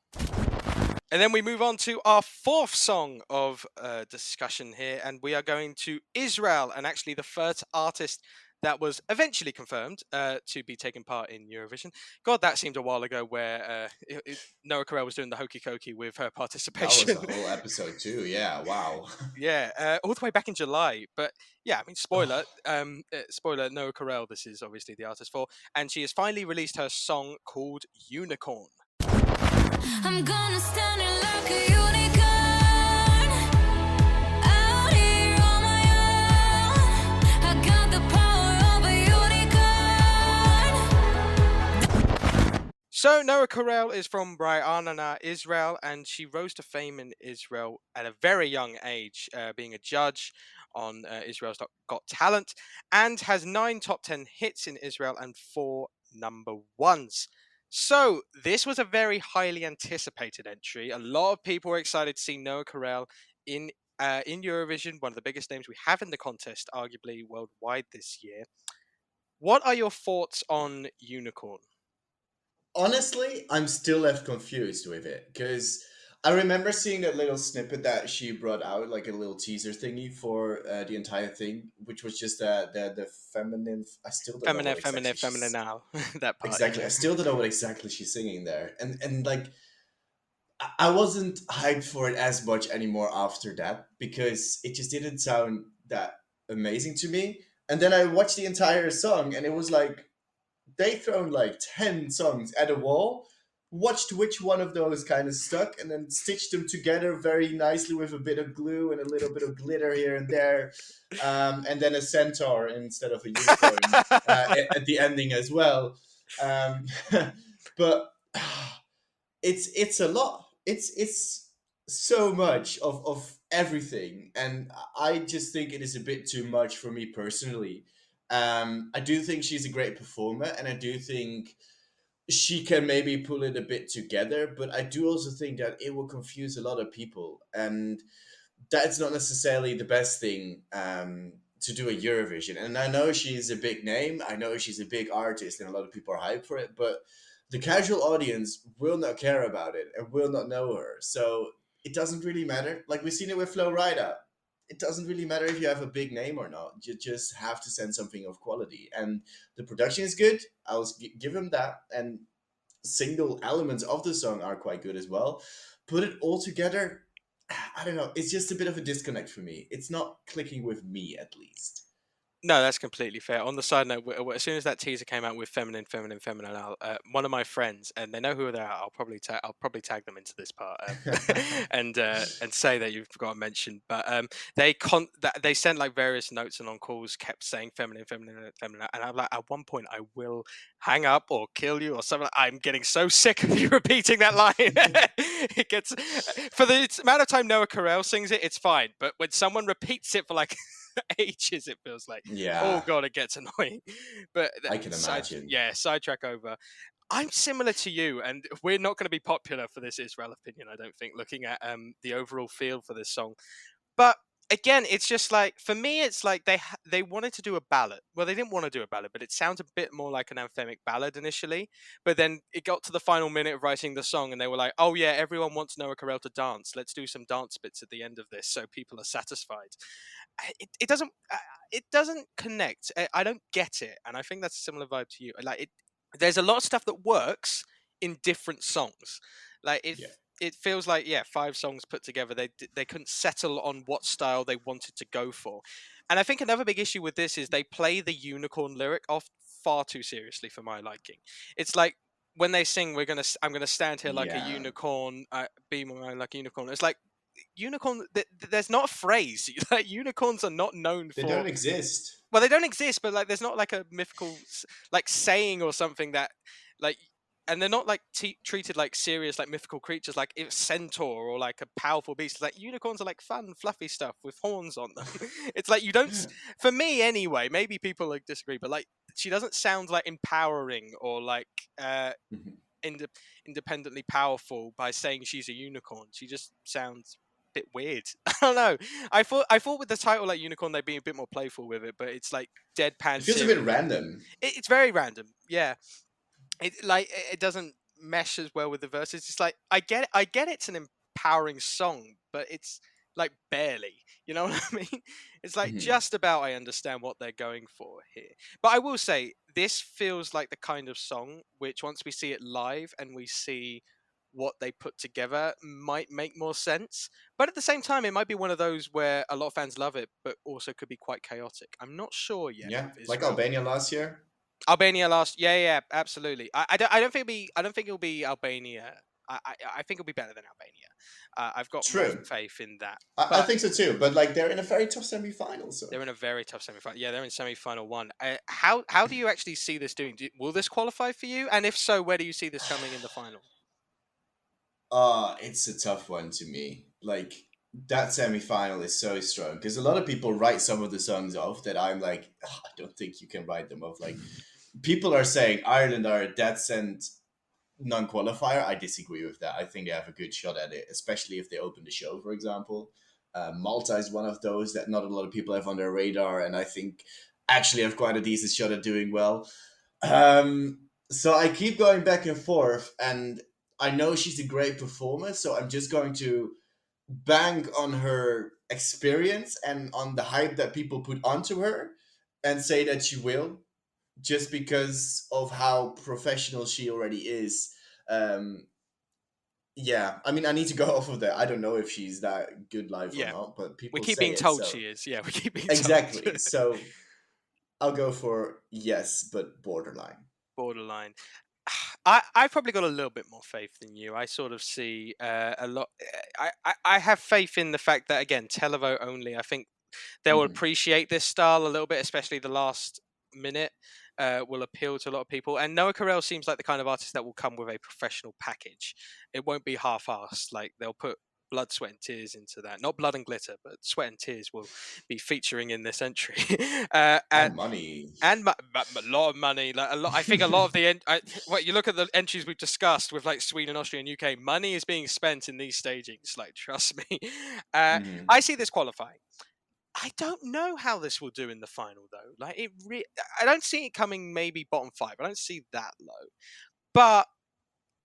And then we move on to our fourth song of discussion here, and we are going to Israel, and actually the first artist that was eventually confirmed to be taking part in Eurovision. God, that seemed a while ago where Noa Kirel was doing the hokey cokey with her That was participation. a whole episode too. Yeah. Wow. Yeah, all the way back in July. But yeah, I mean, spoiler, Noa Kirel, this is obviously the artist for, and she has finally released her song called Unicorn. I'm gonna stand it like a unicorn out here on my own. I got the power of a unicorn. So Noa Kirel is from Ra'anana, Israel, and she rose to fame in Israel at a very young age, being a judge on Israel's Got Talent, and has 9 top 10 hits in Israel and 4 number ones. So this was a very highly anticipated entry. A lot of people were excited to see Noa Kirel in Eurovision, one of the biggest names we have in the contest, arguably worldwide this year. What are your thoughts on Unicorn? Honestly, I'm still left confused with it because I remember seeing that little snippet that she brought out, like a little teaser thingy for the entire thing, which was just the feminine. I still don't know what exactly Feminine she's now. That part, exactly. yeah. I still don't know what exactly she's singing there, and like I wasn't hyped for it as much anymore after that because it just didn't sound that amazing to me. And then I watched the entire song, and it was like they thrown like 10 songs at a wall, watched which one of those kind of stuck, and then stitched them together very nicely with a bit of glue and a little bit of glitter here and there, and then a centaur instead of a unicorn at the ending as well. um, but it's a lot. It's so much of everything, and I just think it is a bit too much for me personally. I do think she's a great performer, and I do think she can maybe pull it a bit together. But I do also think that it will confuse a lot of people, and that's not necessarily the best thing to do a Eurovision. And I know she's a big name. I know she's a big artist, and a lot of people are hyped for it. But the casual audience will not care about it and will not know her. So it doesn't really matter. Like we've seen it with Flo Rida. It doesn't really matter if you have a big name or not. You just have to send something of quality. And the production is good. I'll give him that. And single elements of the song are quite good as well. Put it all together, I don't know. It's just a bit of a disconnect for me. It's not clicking with me, at least. No, that's completely fair. On the side note, as soon as that teaser came out with feminine, one of my friends, and they know who they are. I'll probably tag them into this part, and say that you've got to mention. But they sent like various notes and on calls kept saying feminine, and I'm like, at one point I will hang up or kill you or something. I'm getting so sick of you repeating that line. It gets for the amount of time Noa Kirel sings it, it's fine. But when someone repeats it for like ages, it feels like, oh Yeah, god, it gets annoying. But I can imagine. sidetrack over. I'm similar to you, and we're not going to be popular for this Israel opinion, I don't think, looking at the overall feel for this song. But again, it's just like, for me, it's like they wanted to do a ballad. Well, they didn't want to do a ballad, but it sounds a bit more like an anthemic ballad initially. But then it got to the final minute of writing the song, and they were like, "Oh yeah, everyone wants Noa Kirel to dance. Let's do some dance bits at the end of this, so people are satisfied." It doesn't connect. I don't get it, and I think that's a similar vibe to you. Like there's a lot of stuff that works in different songs. Like Yeah. it feels like, yeah, 5 songs put together. They couldn't settle on what style they wanted to go for, and I think another big issue with this is they play the unicorn lyric off far too seriously for my liking. It's like when they sing, I'm gonna stand here like a Yeah. unicorn, be my like a unicorn. It's like unicorn. There's not a phrase. Like unicorns are not known They for. don't exist. Well, they don't exist, but like there's not like a mythical like saying or something that like, and they're not like treated like serious like mythical creatures like a centaur or like a powerful beast. Like unicorns are like fun fluffy stuff with horns on them. It's like you don't, for me anyway, maybe people like disagree, but like she doesn't sound like empowering or like Mhm. independently powerful by saying she's a unicorn. She just sounds a bit weird. I don't know. I thought with the title like unicorn they'd be a bit more playful with it, but it's like deadpan It feels a serious. bit random. It's very random. Yeah, it doesn't mesh as well with the verses. It's like I get it's an empowering song, but it's like barely. You know what I mean? It's like Mhm. just about I understand what they're going for here. But I will say this feels like the kind of song which once we see it live and we see what they put together might make more sense. But at the same time, it might be one of those where a lot of fans love it, but also could be quite chaotic. I'm not sure yet Yeah, with like Israel. Albania last year. Albania last, yeah, absolutely. I don't think it'll be Albania. I think it'll be better than Albania. I've got more True. faith in that. I But think so too. But like they're in a very tough semi-final, so they're in a very tough semi-final. Yeah, they're in semi-final one. How do you actually see this doing? Will this qualify for you? And if so, where do you see this coming in the final? it's a tough one to me. Like that semi-final is so strong because a lot of people write some of the songs off that I'm like, "Ugh, I don't think you can write them off. Like people are saying Ireland are a dead cent non-qualifier. I disagree with that. I think they have a good shot at it, especially if they open the show, for example. Malta is one of those that not a lot of people have on their radar, and I think actually have quite a decent shot at doing well. So I keep going back and forth, and I know she's a great performer, so I'm just going to bank on her experience and on the hype that people put onto her and say that she will, just because of how professional she already is. Um, yeah, I mean, I need to go off of that. I don't know if she's that good live or Yeah, not, but we people keep say being it, told so she is. Yeah, we keep being exactly. told. So I'll go for yes, but borderline. Borderline. I've probably got a little bit more faith than you. I sort of see a lot. I have faith in the fact that again, televote only. I think they will Mhm. appreciate this style a little bit, especially the last minute. Will appeal to a lot of people, and Noa Kirel seems like the kind of artist that will come with a professional package. It won't be half-assed. Like they'll put blood, sweat, and tears into that. Not blood and glitter, but sweat and tears will be featuring in this entry. And And money. a lot of money, like a lot. I think a lot of the what you look at the entries we've discussed with like Sweden, Austria, and UK. Money is being spent in these stagings. Like, trust me. Mhm. I see this qualifying. I don't know how this will do in the final though. Like, I don't see it coming. Maybe bottom 5. I don't see that low, but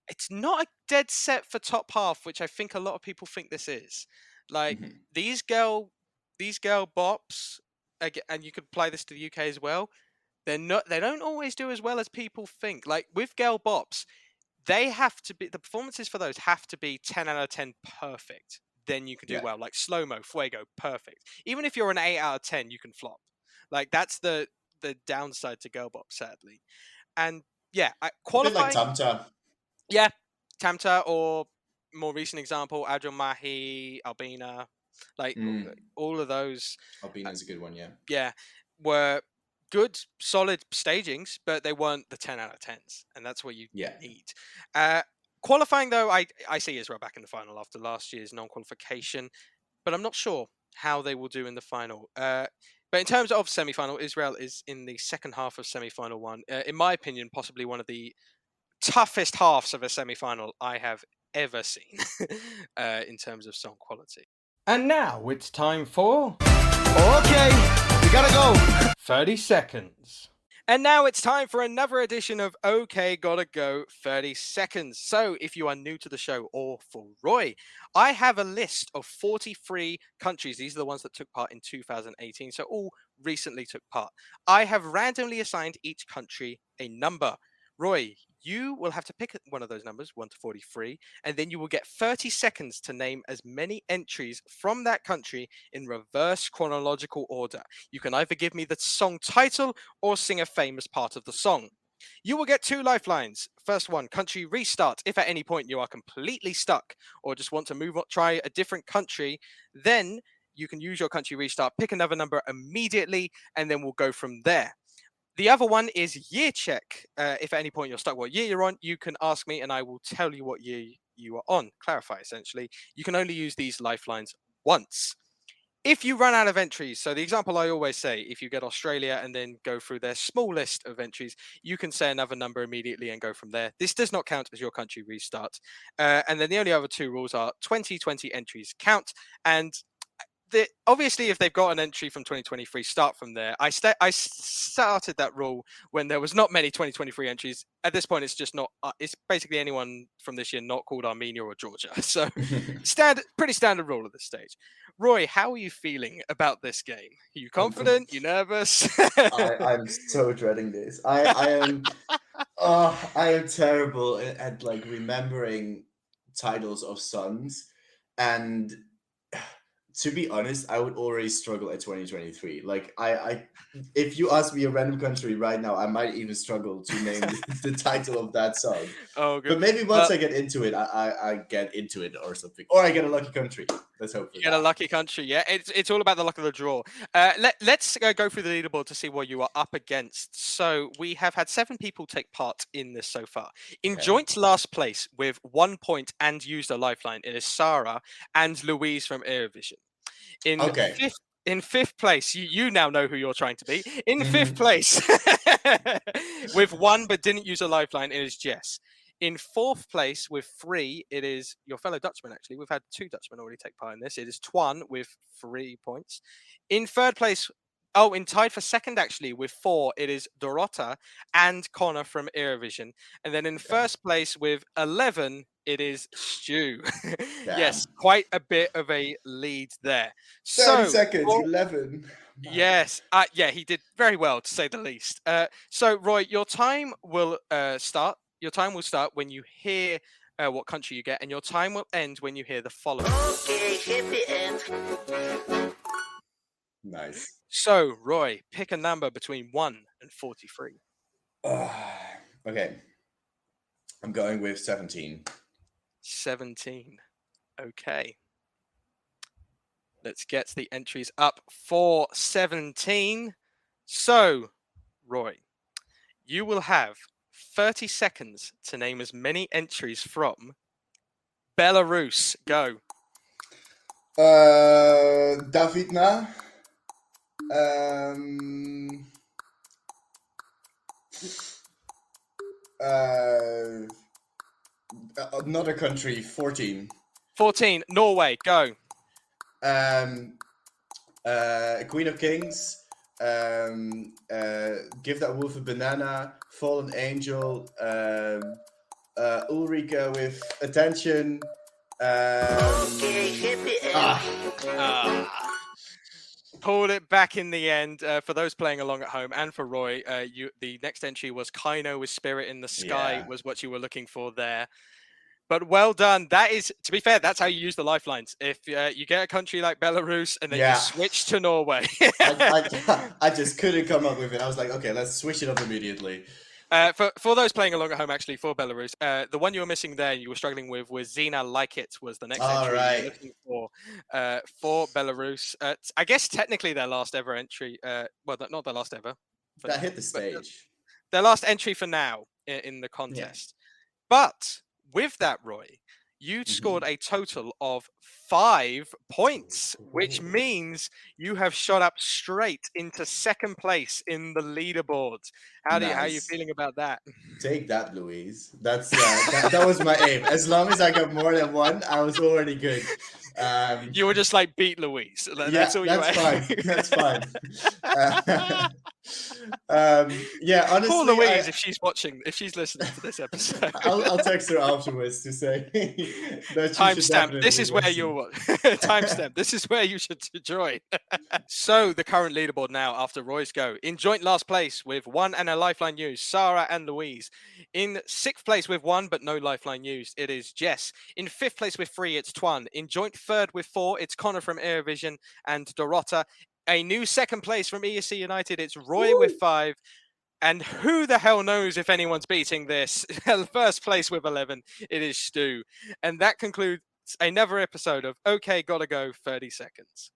it's not a dead set for top half, which I think a lot of people think this is. Like Mhm. these girl, these girl bops, and you could apply this to the UK as well. They don't always do as well as people think. Like with girl bops, they have to be, the performances for those have to be 10 out of 10 perfect. Then you can do Yeah. well. Like slow mo, fuego, perfect. Even if you're an 8 out of 10, you can flop. Like that's the downside to Girl Bop, sadly. And yeah, A bit like qualifying. Tamta. Yeah, Tamta, or more recent example, Adjel Mahi, Albina, like all of those. Albina's a good one, yeah. Yeah, were good, solid stagings, but they weren't the 10 out of 10s, and that's what you need. Qualifying, though, I see Israel back in the final after last year's non-qualification, but I'm not sure how they will do in the final. But in terms of semi-final, Israel is in the second half of semi-final one. In my opinion, possibly one of the toughest halves of a semi-final I have ever seen in terms of song quality. And now it's time for... Okay, we gotta go. 30 seconds. And now it's time for another edition of OK Gotta Go 30 Seconds. So if you are new to the show, or for Roy, I have a list of 43 countries. These are the ones that took part in 2018, so all recently took part. I have randomly assigned each country a number. Roy, you will have to pick one of those numbers, 1 to 43, and then you will get 30 seconds to name as many entries from that country in reverse chronological order. You can either give me the song title or sing a famous part of the song. You will get 2 lifelines. First one, country restart. If at any point you are completely stuck or just want to move on, try a different country, then you can use your country restart, pick another number immediately, and then we'll go from there. The other one is year check. If at any point you're stuck what year you're on, you can ask me and I will tell you what year you are on. Clarify, essentially. You can only use these lifelines once. If you run out of entries, so the example I always say, if you get Australia and then go through their small list of entries, you can say another number immediately and go from there. This does not count as your country restart. And then the only other 2 rules are 2020 entries count, and obviously, if they've got an entry from 2023, start from there. I started that rule when there was not many 2023 entries. At this point, it's just not. It's basically anyone from this year not called Armenia or Georgia. So, pretty standard rule at this stage. Roy, how are you feeling about this game? Are you confident? You nervous? I'm so dreading this. I am. I am terrible at like remembering titles of songs, and to be honest, I would already struggle at 2023. Like, if you ask me a random country right now, I might even struggle to name the title of that song. Oh, good. But maybe once I get into it, I get into it or something. Or I get a lucky country. Let's hope for Get a lucky country, yeah. It's all about the luck of the draw. Let's go through the leaderboard to see what you are up against. So we have had 7 people take part in this so far. In joint last place with 1 point and used a lifeline, it is Sarah and Louise from Eurovision. In fifth place, you now know who you're trying to be. In fifth place, with 1 but didn't use a lifeline, it is Jess. In 4th place with 3, it is your fellow Dutchman, actually. We've had 2 Dutchmen already take part in this. It is Twan with 3 points. In 3rd place, in tied for 2nd, actually, with 4, it is Dorota and Connor from Eurovision. And then in 1st place with 11, it is Stu. Yes, quite a bit of a lead there. 30 seconds, 11. Yes, he did very well, to say the least. So, Roy, your time will start. Your time will start when you hear what country you get, and your time will end when you hear the following. Okay, hit the end. Nice. So, Roy, pick a number between 1 and 43. Okay. I'm going with 17. 17. Okay. Let's get the entries up for 17. So, Roy, you will have 30 seconds to name as many entries from Belarus. Go. Davidna. Another country, 14. 14. Norway. Go. Queen of Kings. Give That Wolf a Banana. Fallen Angel. Ulrika with Attention. Okay, hit the end. Pulled it back in the end. For those playing along at home and for Roy, the next entry was Kaino with Spirit in the Sky, was what you were looking for there. But well done. That is, to be fair, that's how you use the lifelines. If you get a country like Belarus and then you Yeah. switch to Norway. I just couldn't come up with it. I was like, okay, let's switch it up immediately. For those playing along at home, actually, for Belarus, the one you were missing there, you were struggling with, was Zina Like It, was the next entry you were looking for Belarus. I guess technically their last ever entry. Well, not their last ever. That hit the stage. Their last entry for now in the contest. But with that, Roy, you scored a total of 5 points, which means you have shot up straight into second place in the leaderboard. How are you feeling about that? Take that, Louise. That's that was my aim. As long as I got more than one, I was already good. You were just like, beat Louise. That's all that's you fine. That's fine. Honestly, poor Louise, if she's watching, if she's listening to this episode, I'll text her afterwards to say that timestamp. This is where you're timestamp. This is where you should join. So the current leaderboard now after Roy's go: in joint last place with 1 and a lifeline used, Sarah and Louise. In 6th place with 1 but no lifeline used, it is Jess. In 5th place with 3, it's Twan. In joint 3rd with 4, it's Connor from Eurovision and Dorota. A new 2nd place from ESC United, it's Roy with 5. And who the hell knows if anyone's beating this? 1st place with 11, it is Stu. And that concludes another episode of OK, Gotta Go 30 Seconds.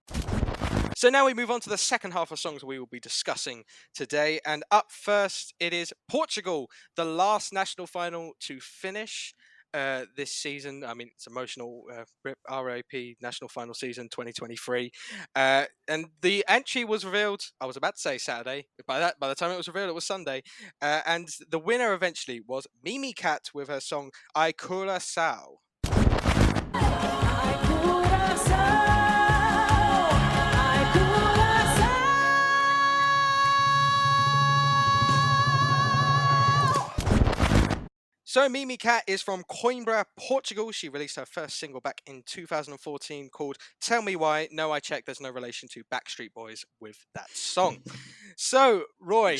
So now we move on to the second half of songs we will be discussing today. And up first, it is Portugal, the last national final to finish this season. I mean, it's emotional. RAP national final season 2023. And the entry was revealed, I was about to say Saturday. By the time it was revealed, it was Sunday. And the winner eventually was Mimicat with her song I Curaçao. So Mimicat is from Coimbra, Portugal. She released her first single back in 2014 called Tell Me Why. No, I checked. There's no relation to Backstreet Boys with that song. So, Roy,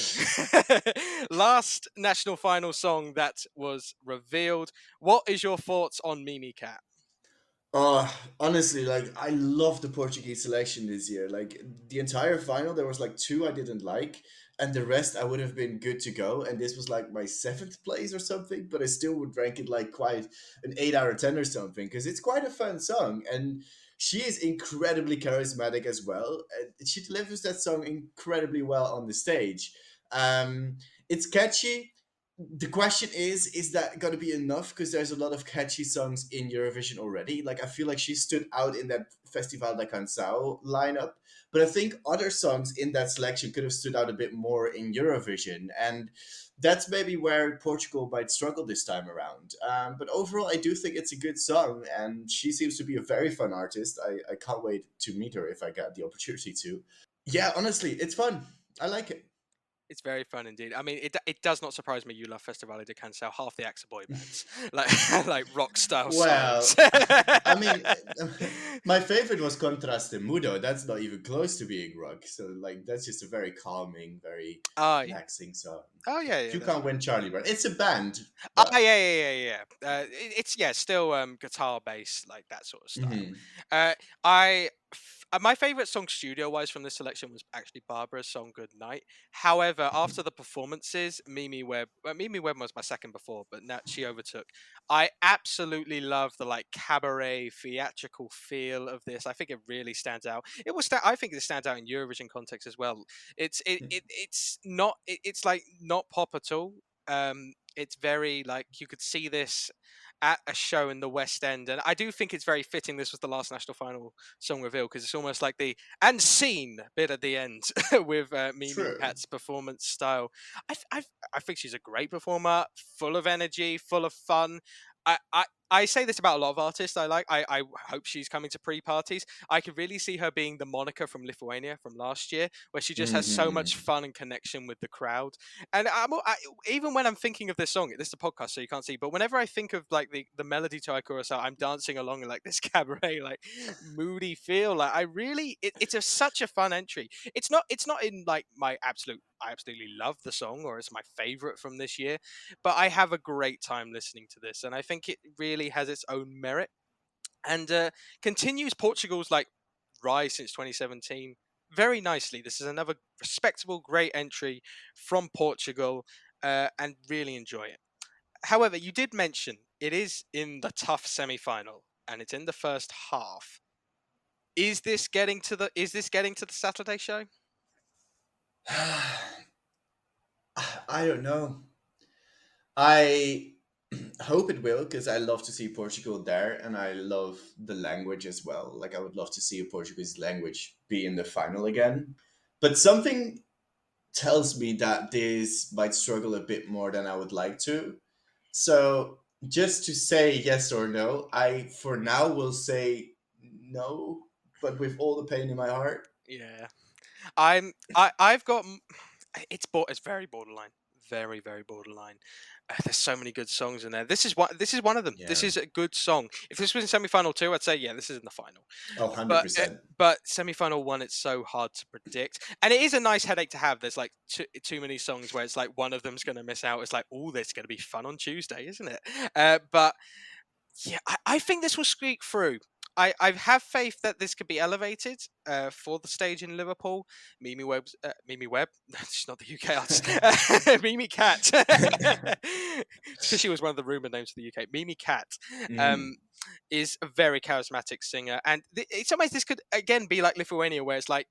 last national final song that was revealed. What is your thoughts on Mimicat? Honestly, like, I love the Portuguese selection this year. Like, the entire final, there was like 2 I didn't like, and the rest I would have been good to go. And this was like my 7th place or something, but I still would rank it like quite an 8 out of 10 or something, because it's quite a fun song. And she is incredibly charismatic as well. She delivers that song incredibly well on the stage. It's catchy. The question is that going to be enough? Because there's a lot of catchy songs in Eurovision already. Like, I feel like she stood out in that Festival da Canção lineup, but I think other songs in that selection could have stood out a bit more in Eurovision, and that's maybe where Portugal might struggle this time around. But overall, I do think it's a good song, and she seems to be a very fun artist. I can't wait to meet her if I get the opportunity to. Yeah, honestly, it's fun. I like it. It's very fun indeed. I mean, it does not surprise me you love Festival de Canção. Half the acts are boy bands, like rock style songs. I mean, my favorite was Contraste Mudo. That's not even close to being rock. So, like, that's just a very calming, very relaxing song. Oh yeah, You can't win Charlie Brown. It's a band. Oh yeah. It's still guitar bass, like that sort of style. My favorite song studio-wise from this selection was actually Barbara's song "Good Night." However, after the performances, Mimi Webb was my second before, but now she overtook. I absolutely love the like cabaret theatrical feel of this. I think it really stands out. I think it stands out in Eurovision context as well. It's like not pop at all. It's very like you could see this at a show in the West End, and I do think it's very fitting this was the last national final song reveal, because it's almost like the "and scene" bit at the end with Mimicat's performance style. I think she's a great performer, full of energy, full of fun. I say this about a lot of artists I like. I hope she's coming to pre-parties. I could really see her being the Monica from Lithuania from last year, where she just has so much fun and connection with the crowd. And even when I'm thinking of this song, this is a podcast, so you can't see, but whenever I think of like the melody to I Curaçao, I'm dancing along in like this cabaret, like moody feel. Like it's such a fun entry. It's not in like I absolutely love the song, or it's my favorite from this year, but I have a great time listening to this, and I think it really really has its own merit, and continues Portugal's rise since 2017 very nicely. This is another respectable, great entry from Portugal, and really enjoy it. However, you did mention it is in the tough semi-final, and it's in the first half. Is this getting to the Saturday show? I don't know. I hope it will, because I love to see Portugal there, and I love the language as well. Like, I would love to see a Portuguese language be in the final again. But something tells me that this might struggle a bit more than I would like to. So, just to say yes or no, I for now will say no, but with all the pain in my heart. Yeah, I've got it's very borderline, very very borderline. There's so many good songs in there. This is one of them. This Yeah. is a good song. If this was in semi-final 2, I'd say yeah, this is in the final. Oh, But 100%. but semi-final 1, it's so hard to predict, and it is a nice headache to have. There's like too many songs where it's like one of them's going to miss out. It's like, oh, this is going to be fun on Tuesday, isn't it? But yeah, I think this will squeak through. I have faith that this could be elevated for the stage in Liverpool. Mimi Webb, she's not the UK artist. Mimicat, because she was one of the rumoured names for the UK. Mimicat Mm. is a very charismatic singer, and in some ways this could again be like Lithuania, where it's like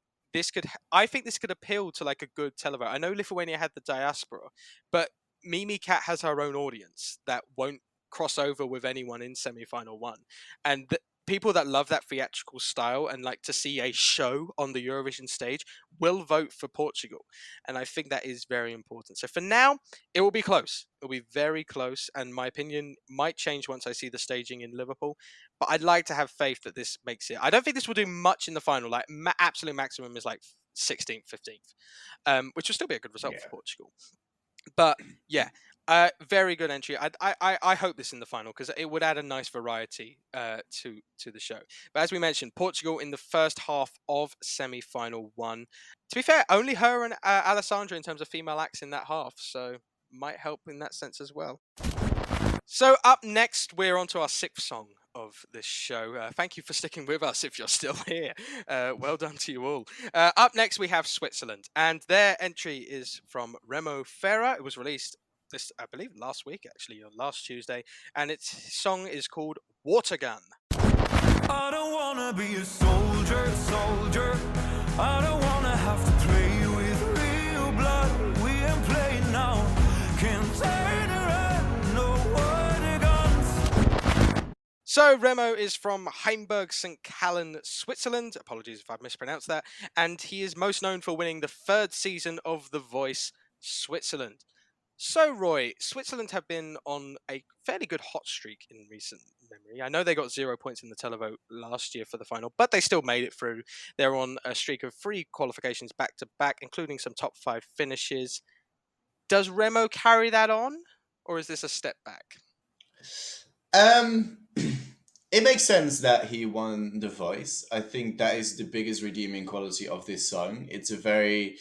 I think this could appeal to like a good televote. I know Lithuania had the diaspora, but Mimicat has her own audience that won't cross over with anyone in semi-final 1, and people that love that theatrical style and like to see a show on the Eurovision stage will vote for Portugal, and I think that is very important. So for now, it will be close. It will be very close, and my opinion might change once I see the staging in Liverpool. But I'd like to have faith that this makes it. I don't think this will do much in the final. Like absolute maximum is like 16th, 15th, which will still be a good result Yeah. for Portugal. But yeah, very good entry. I hope this in the final, because it would add a nice variety to the show. But as we mentioned, Portugal in the first half of semi-final 1. To be fair, only her and Alessandra in terms of female acts in that half, so might help in that sense as well. So up next, we're on to our 6th song of this show. Thank you for sticking with us if you're still here. Well done to you all. Up next, we have Switzerland, and their entry is from Remo. It was released I believe, last week, actually, or last Tuesday, and its song is called Water Gun. I don't wanna be a soldier. I don't wanna have to play with real blood. We ain't playing now. Can't turn around, no water guns. So Remo is from Heimburg, St. Gallen, Switzerland. Apologies if I've mispronounced that. And he is most known for winning the 3rd season of The Voice Switzerland. So, Roy, Switzerland have been on a fairly good hot streak in recent memory. I know they got 0 points in the televote last year for the final, but they still made it through. They're on a streak of 3 qualifications back to back, including some top 5 finishes. Does Remo carry that on, or is this a step back? It makes sense that he won The Voice. I think that is the biggest redeeming quality of this song. It's very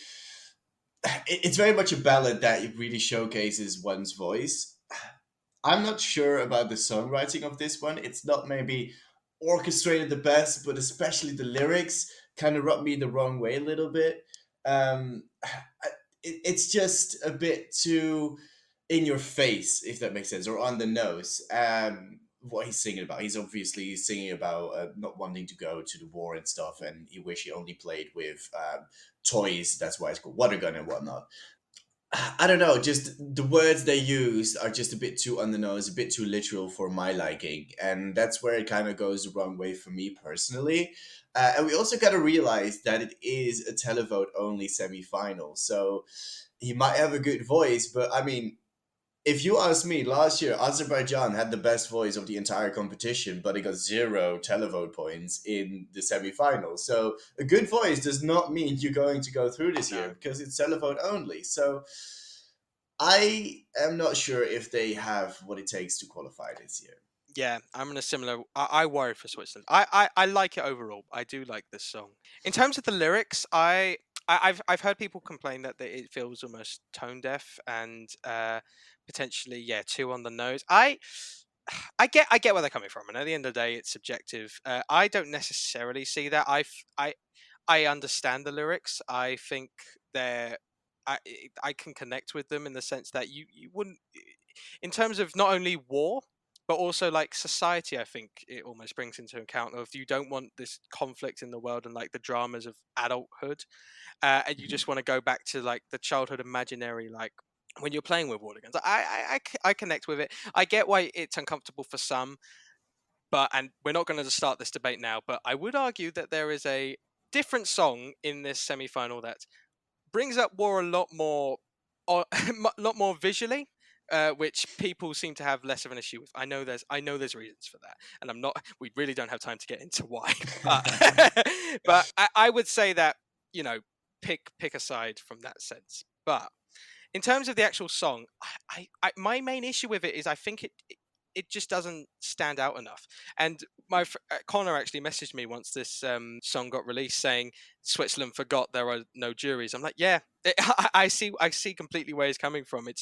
much a ballad that really showcases one's voice. I'm not sure about the songwriting of this one. It's not maybe orchestrated the best, but especially the lyrics kind of rub me the wrong way a little bit. It's just a bit too in your face, if that makes sense, or on the nose. What he's singing about. He's obviously singing about not wanting to go to the war and stuff, and he wish he only played with toys. That's why it's called Water Gun and whatnot. I don't know, just the words they use are just a bit too on the nose, a bit too literal for my liking, and that's where it kind of goes the wrong way for me personally. And we also got to realize that it is a televote only semi-final, so he might have a good voice, but I mean, if you ask me, last year Azerbaijan had the best voice of the entire competition, but it got 0 televote points in the semi-finals. So a good voice does not mean you're going to go through this year, because it's televote only. So I am not sure if they have what it takes to qualify this year. Yeah, I'm in a similar. I worry for Switzerland. I like it overall. I do like this song. In terms of the lyrics, I've heard people complain that it feels almost tone deaf and potentially too on the nose. I get where they're coming from, and at the end of the day, it's subjective. I don't necessarily see that. I understand the lyrics. I think they're I I can connect with them in the sense that you wouldn't, in terms of not only war but also like society. I think it almost brings into account of you don't want this conflict in the world and like the dramas of adulthood, and you just want to go back to like the childhood imaginary, like when you're playing with water guns. I connect with it. I get why it's uncomfortable for some, but and we're not going to start this debate now, but I would argue that there is a different song in this semi-final that brings up war a lot more, a lot more visually, which people seem to have less of an issue with. I know there's reasons for that, and I'm not. We really don't have time to get into why, but I would say that, you know, pick a side from that sense. But in terms of the actual song, my main issue with it is I think it just doesn't stand out enough. And Connor actually messaged me once this song got released saying Switzerland forgot there are no juries. I'm like, yeah, I see completely where he's coming from. It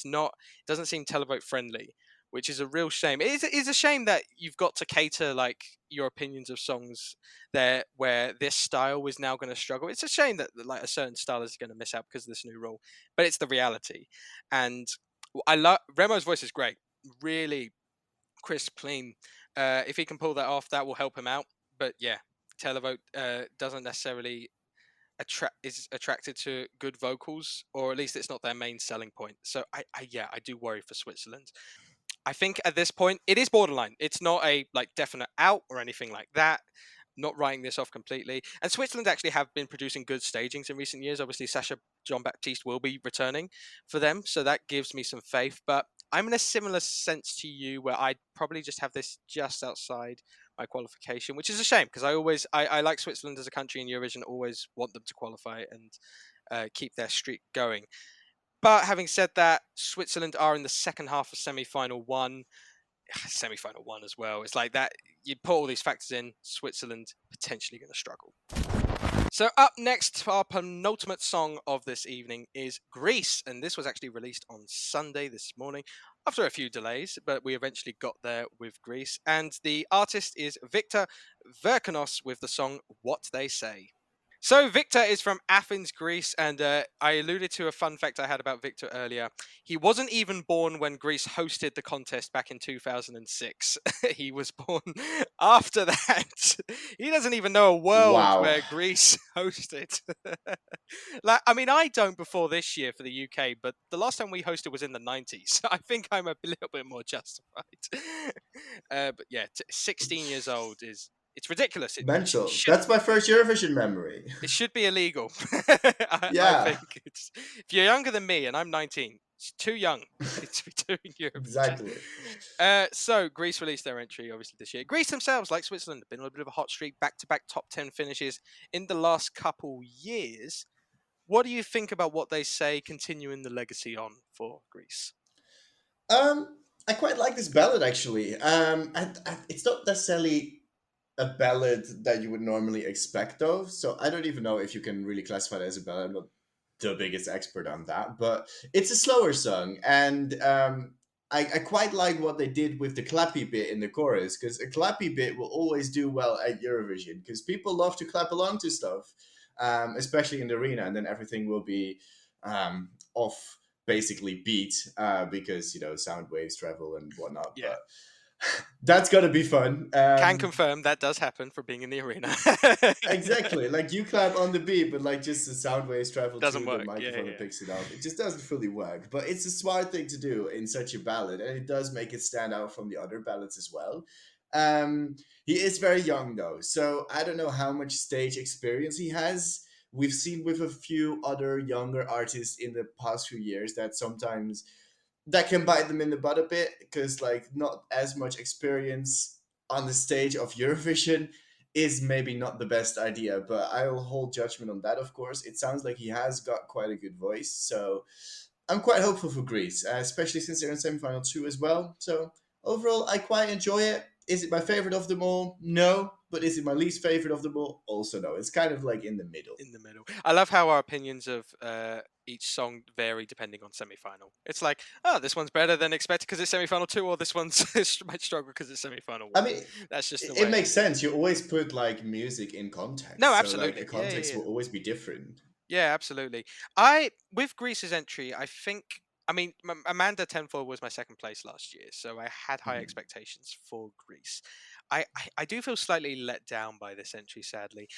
doesn't seem televote friendly, which is a real shame. It is a shame that you've got to cater like your opinions of songs there where this style is now going to struggle. It's a shame that like a certain style is going to miss out because of this new rule, but it's the reality. And I love Remo's voice is great, really crisp, clean. If he can pull that off, that will help him out. But yeah, televote doesn't necessarily is attracted to good vocals, or at least it's not their main selling point. So I do worry for Switzerland. I think at this point it is borderline. It's not a like definite out or anything like that. Not writing this off completely. And Switzerland actually have been producing good stagings in recent years. Obviously, Sacha Jean-Baptiste will be returning for them, so that gives me some faith. But I'm in a similar sense to you, where I'd probably just have this just outside my qualification, which is a shame because I like Switzerland as a country in Eurovision. Always want them to qualify and keep their streak going. But having said that, Switzerland are in the second half of semi-final one as well. It's like that. You put all these factors in, Switzerland potentially going to struggle. So up next, our penultimate song of this evening is Greece, and this was actually released on Sunday this morning after a few delays, but we eventually got there with Greece. And the artist is Victor Vernicos with the song What They Say. So Victor is from Athens, Greece, and I alluded to a fun fact I had about Victor earlier. He wasn't even born when Greece hosted the contest back in 2006. He was born after that. He doesn't even know a world where Greece hosted. Like, I mean, I don't before this year for the UK, but the last time we hosted was in the 90s. I think I'm a little bit more justified. But yeah, 16 years old is... It's ridiculous. Mental. That's my first Eurovision memory. It should be illegal. Yeah. I think if you're younger than me, and I'm 19, it's too young to be doing Eurovision. Exactly. So Greece released their entry, obviously, this year. Greece themselves, like Switzerland, have been on a bit of a hot streak, back-to-back top 10 finishes in the last couple years. What do you think about What They Say continuing the legacy on for Greece? I quite like this ballad, actually. It's not necessarily a ballad that you would normally expect of. So I don't even know if you can really classify it as a ballad. I'm not the biggest expert on that, but it's a slower song. And I quite like what they did with the clappy bit in the chorus, because a clappy bit will always do well at Eurovision, because people love to clap along to stuff, especially in the arena, and then everything will be off basically beat because, you know, sound waves travel and whatnot. Yeah. But that's gonna be fun. Can confirm that does happen for being in the arena. Exactly, like you clap on the beat, but like just the sound waves travel doesn't to work. The microphone that picks it up. It just doesn't fully work. But it's a smart thing to do in such a ballad, and it does make it stand out from the other ballads as well. He is very young though, so I don't know how much stage experience he has. We've seen with a few other younger artists in the past few years that sometimes that can bite them in the butt a bit, because like not as much experience on the stage of Eurovision is maybe not the best idea, but I'll hold judgment on that, of course. It sounds like he has got quite a good voice, so I'm quite hopeful for Greece, especially since they're in semi-final 2 as well. So overall, I quite enjoy it. Is it my favorite of them all? No. But is it my least favorite of them all? Also no. It's kind of like in the middle. In the middle. I love how our opinions of each song vary depending on semi-final. It's like, oh, this one's better than expected because it's semi-final 2, or this one's might struggle because it's semi-final 1. I mean, that's just the way it makes sense. You always put like music in context. No, So, like, absolutely. the context Yeah. will always be different. Yeah, absolutely. With Greece's entry, I think. I mean, Amanda Tenfold was my second place last year, so I had high Mhm. expectations for Greece. I do feel slightly let down by this entry, sadly.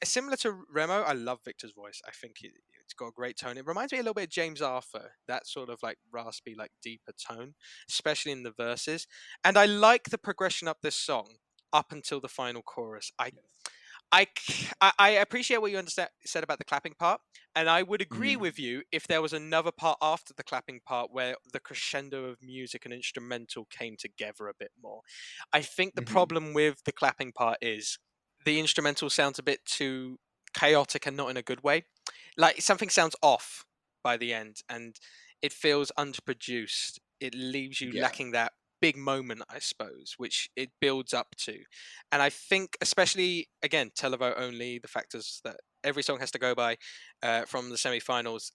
Similar to Remo, I love Victor's voice. I think it's got a great tone. It reminds me a little bit of James Arthur, that sort of like raspy, like deeper tone, especially in the verses. And I like the progression up this song up until the final chorus. I appreciate what you said about the clapping part, and I would agree Mhm. with you if there was another part after the clapping part where the crescendo of music and instrumental came together a bit more. I think the Mhm. problem with the clapping part is the instrumental sounds a bit too chaotic and not in a good way. Like something sounds off by the end, and it feels underproduced. It leaves you Yeah. lacking that big moment, I suppose, which it builds up to. And I think, especially again, televote only, the factors that every song has to go by from the semi-finals.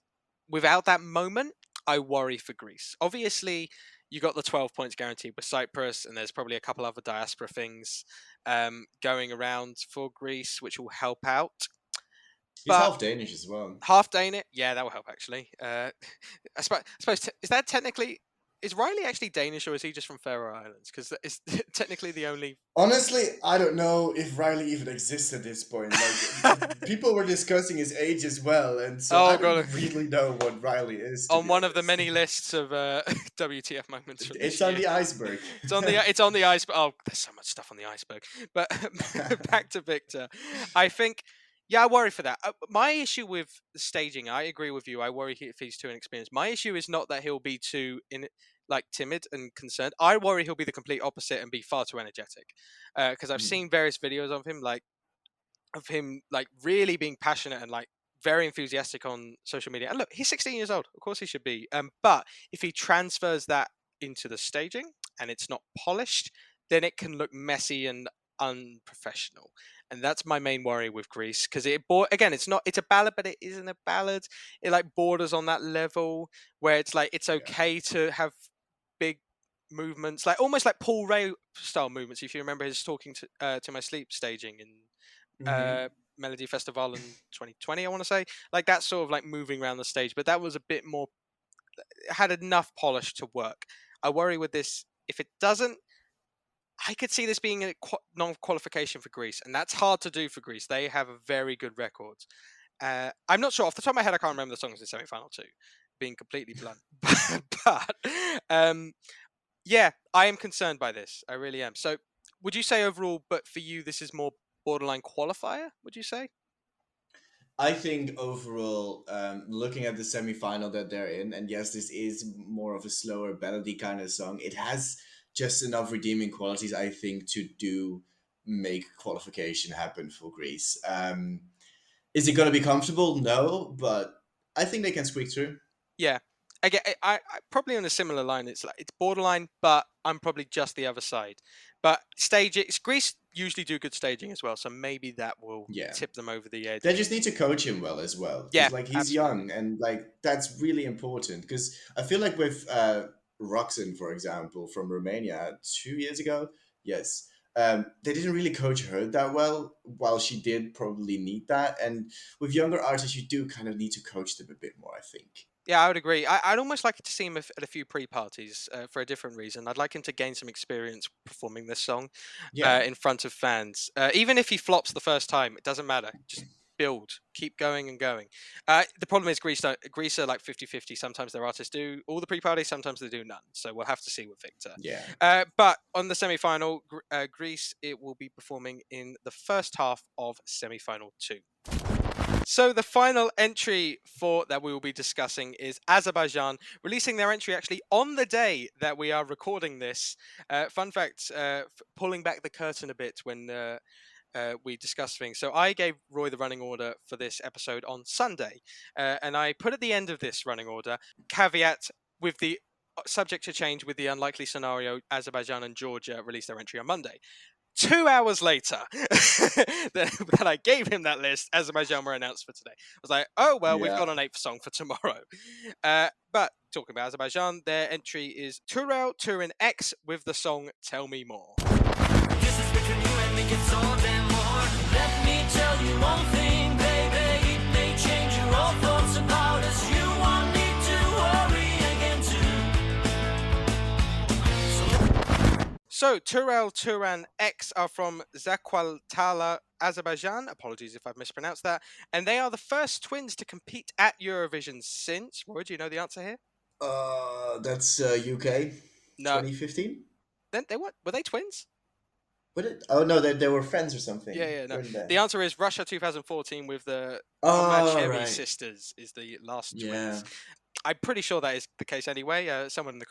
Without that moment, I worry for Greece. Obviously, you got the 12 points guaranteed with Cyprus, and there's probably a couple other diaspora things going around for Greece, which will help out. He's But half Danish as well. half Danish, yeah, that will help actually. I suppose is that technically, is Riley actually Danish, or is he just from Faroe Islands? Because it's technically the only. Honestly, I don't know if Riley even exists at this point. Like, people were discussing his age as well, and so Oh I don't god, really know what Riley is. To on be one of the honest. many lists of WTF moments from this It's on year. the iceberg. It's on the iceberg. Oh, there's so much stuff on the iceberg. But back to Victor, I think. Yeah, I worry for that. My issue with the staging, I agree with you. I worry if he's too inexperienced. My issue is not that he'll be too timid and concerned. I worry he'll be the complete opposite and be far too energetic. Because I've Mm. seen various videos of him, like really being passionate and like very enthusiastic on social media. And look, he's 16 years old. Of course he should be. But if he transfers that into the staging and it's not polished, then it can look messy and unprofessional. And that's my main worry with Greece, because again, it's a ballad, but it isn't a ballad. It like borders on that level where it's like it's okay to have big movements, like almost like Paul Ray style movements. If you remember his talking to my sleep staging in Mhm. Melody Festival in 2020, I want to say, like that sort of like moving around the stage, but that was a bit more, had enough polish to work. I worry with this, if it doesn't, I could see this being a non-qualification for Greece, and that's hard to do for Greece. They have a very good record. I'm not sure off the top of my head. I can't remember the songs in semi-final 2, being completely blunt. but yeah, I am concerned by this. I really am. So, would you say overall, but for you, this is more borderline qualifier? Would you say? I think overall, looking at the semi-final that they're in, and yes, this is more of a slower, ballady kind of song. It has just enough redeeming qualities, I think, to do make qualification happen for Greece. Is it going to be comfortable? No, but I think they can squeak through. Yeah. I probably on a similar line. It's like it's borderline, but I'm probably just the other side. But Greece usually do good staging as well, so maybe that will Yeah. tip them over the edge. They just need to coach him well as well. Yeah, Because like he's absolutely. young and like that's really important. Because I feel like with Roxanne, for example, from Romania 2 years ago, yes, they didn't really coach her that well. While she did probably need that, and with younger artists, you do kind of need to coach them a bit more. I think. Yeah, I would agree. I'd almost like to see him at a few pre-parties for a different reason. I'd like him to gain some experience performing this song Yeah. in front of fans. Even if he flops the first time, it doesn't matter. Just build, keep going and going. The problem is Greece are like 50-50. Sometimes their artists do all the pre-parties, sometimes they do none. So we'll have to see with Victor. Yeah. But on the semi-final, Greece, it will be performing in the first half of semi-final 2. So the final entry for that we will be discussing is Azerbaijan, releasing their entry actually on the day that we are recording this. Fun fact, pulling back the curtain a bit when we discuss things. So I gave Roy the running order for this episode on Sunday, and I put at the end of this running order caveat with the subject to change with the unlikely scenario Azerbaijan and Georgia release their entry on Monday. 2 hours later that I gave him that list, Azerbaijan were announced for today. I was like, oh, well, we've got an 8th song for tomorrow. But talking about Azerbaijan, their entry is TuralTuranX with the song Tell Me More. This is between you and me, it's all and more. Let me tell you one thing, baby. It may change your own thoughts about us. You want me to worry again too. So, TuralTuranX are from Zakwaltala, Azerbaijan. Apologies if I've mispronounced that. And they are the first twins to compete at Eurovision since. Roy, do you know the answer here? That's UK No. 2015. Then they were they twins? What it? Oh no, they were friends or something. Yeah, no. weren't they? The answer is Russia 2014 with the Oh, Tomachevi right. sisters is the last Yeah. twins. I'm pretty sure that is the case anyway. Someone in the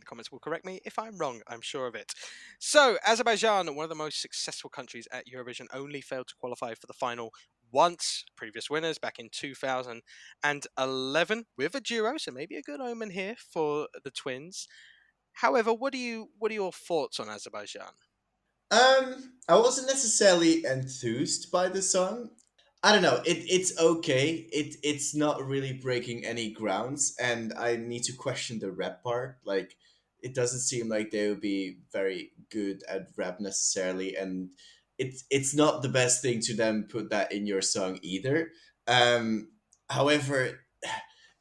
comments will correct me if I'm wrong. I'm sure of it. So, Azerbaijan, one of the most successful countries at Eurovision, only failed to qualify for the final once. Previous winners back in 2011 with a duo, so maybe a good omen here for the twins. However, what are your thoughts on Azerbaijan? I wasn't necessarily enthused by the song. I don't know. It's okay. It's not really breaking any grounds, and I need to question the rap part. Like, it doesn't seem like they would be very good at rap necessarily, and it's not the best thing to then put that in your song either. However,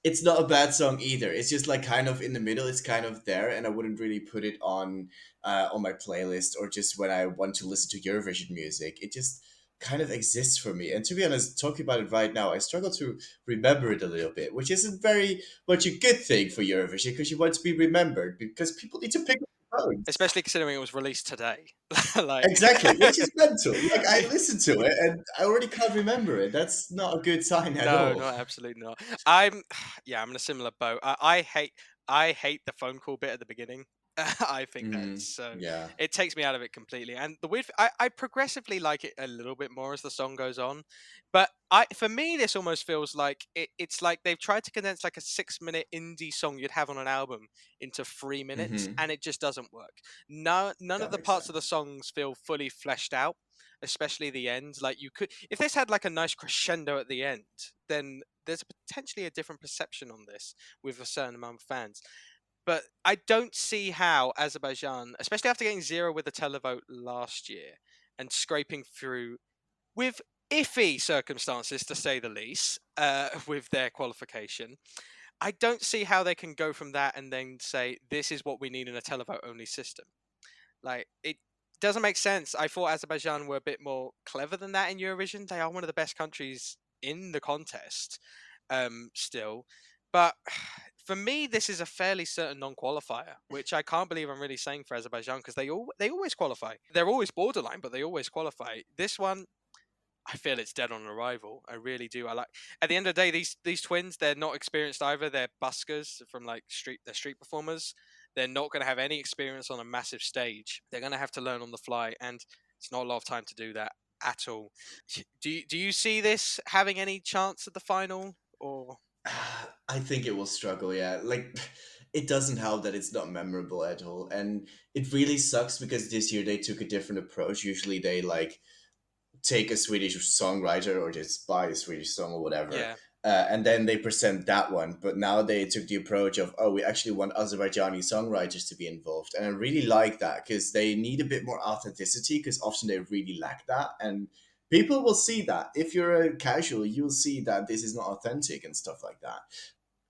it's not a bad song either. It's just like kind of in the middle. It's kind of there, and I wouldn't really put it on my playlist or just when I want to listen to Eurovision music. It just kind of exists for me. And to be honest, talking about it right now, I struggle to remember it a little bit, which isn't very much a good thing for Eurovision because you want to be remembered because people need to pick up the phone. Especially considering it was released today. Like... Exactly, which is mental. Like, I listened to it and I already can't remember it. That's not a good sign at all. No, absolutely not. I'm in a similar boat. I hate the phone call bit at the beginning. I think that's Yeah. it takes me out of it completely. And the weird, I progressively like it a little bit more as the song goes on. But for me, this almost feels like it's like they've tried to condense like a 6-minute indie song you'd have on an album into 3 minutes, and it just doesn't work. None That of the makes parts of the sense. songs feel fully fleshed out, especially the end. Like, you could, if this had like a nice crescendo at the end, then there's potentially a different perception on this with a certain amount of fans. But I don't see how Azerbaijan, especially after getting 0 with the televote last year and scraping through with iffy circumstances, to say the least, with their qualification, I don't see how they can go from that and then say, this is what we need in a televote only system. Like, it doesn't make sense. I thought Azerbaijan were a bit more clever than that in Eurovision. They are one of the best countries in the contest still. But for me, this is a fairly certain non-qualifier, which I can't believe I'm really saying for Azerbaijan, because they always qualify. They're always borderline, but they always qualify. This one, I feel it's dead on arrival. I really do. At the end of the day, these twins, they're not experienced either. They're buskers from like they're street performers. They're not going to have any experience on a massive stage. They're going to have to learn on the fly, and it's not a lot of time to do that at all. Do you see this having any chance at the final, or? I think it will struggle, yeah. Like, it doesn't help that it's not memorable at all. And it really sucks because this year they took a different approach. Usually they like take a Swedish songwriter or just buy a Swedish song or whatever. Yeah. And then they present that one. But now they took the approach of, oh, we actually want Azerbaijani songwriters to be involved. And I really like that because they need a bit more authenticity because often they really lack that. And people will see that. If you're a casual, you'll see that this is not authentic and stuff like that.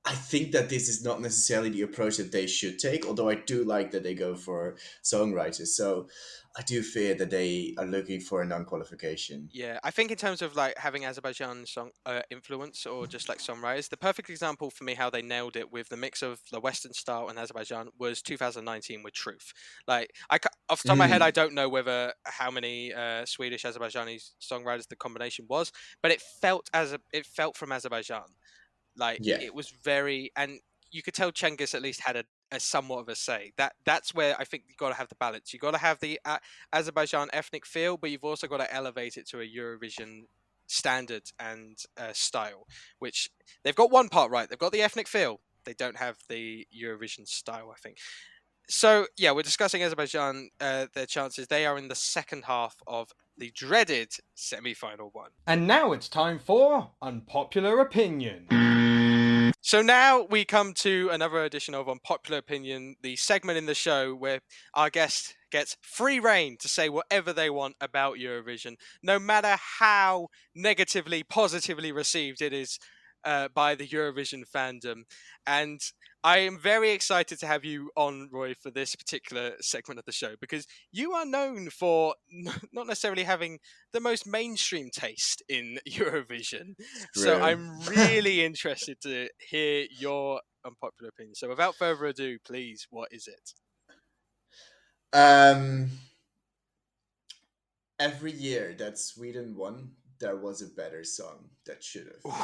I think that this is not necessarily the approach that they should take, although I do like that they go for songwriters. So I do fear that they are looking for a non-qualification. Yeah, I think in terms of like having Azerbaijan song influence or just like songwriters, the perfect example for me how they nailed it with the mix of the Western style and Azerbaijan was 2019 with Truth. Like, off the top of my head, I don't know how many Swedish Azerbaijani songwriters the combination was, but it felt from Azerbaijan. Like, Yeah. it was very, and you could tell Cengiz at least had a somewhat of a say. That's where I think you've got to have the balance. You've got to have the Azerbaijan ethnic feel, but you've also got to elevate it to a Eurovision standard and style, which they've got one part right. They've got the ethnic feel, they don't have the Eurovision style, I think. So yeah, we're discussing Azerbaijan, their chances. They are in the second half of the dreaded semi-final one. And now it's time for Unpopular Opinion. So now we come to another edition of Unpopular Opinion, the segment in the show where our guest gets free reign to say whatever they want about Eurovision, no matter how negatively, positively received it is by the Eurovision fandom. And I am very excited to have you on, Roy, for this particular segment of the show, because you are known for not necessarily having the most mainstream taste in Eurovision. So True. I'm really interested to hear your unpopular opinion. So without further ado, please, what is it? Every year that Sweden won, there was a better song that should have.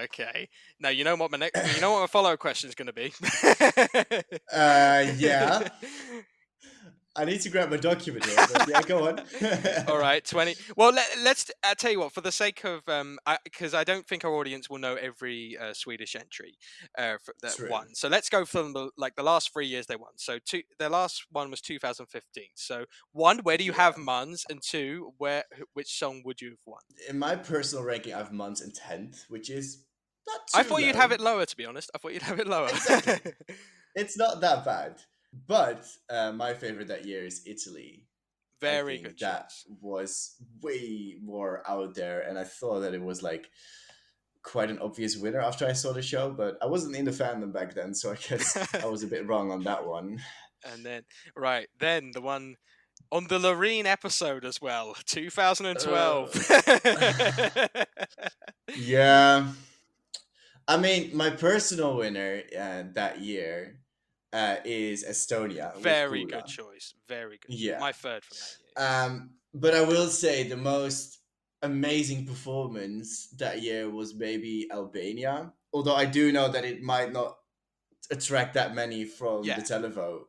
Okay. Now you know what you know what my follow-up question is going to be. Yeah. I need to grab my document here, but yeah, go on. All right, 20. Well, let's. I'll tell you what. For the sake of, because I don't think our audience will know every Swedish entry that True. won. So let's go from the last 3 years they won. So their last one was 2015. So one, where do you have Måns? And two, which song would you have won? In my personal ranking, I have Måns in 10th, which is not too I thought you'd low. have it lower, to be honest. I thought you'd have it lower. Exactly. It's not that bad. But my favorite that year is Italy. Very good That choice. was way more out there, and I thought that it was like quite an obvious winner after I saw the show, but I wasn't in the fandom back then, so I guess I was a bit wrong on that one. And then the one on the Loreen episode as well, 2012. Yeah. I mean, my personal winner that year is Estonia. with Very Kula. good choice. Very good. Yeah. My third from that year. But I will say the most amazing performance that year was maybe Albania. Although I do know that it might not attract that many from Yeah. the televote.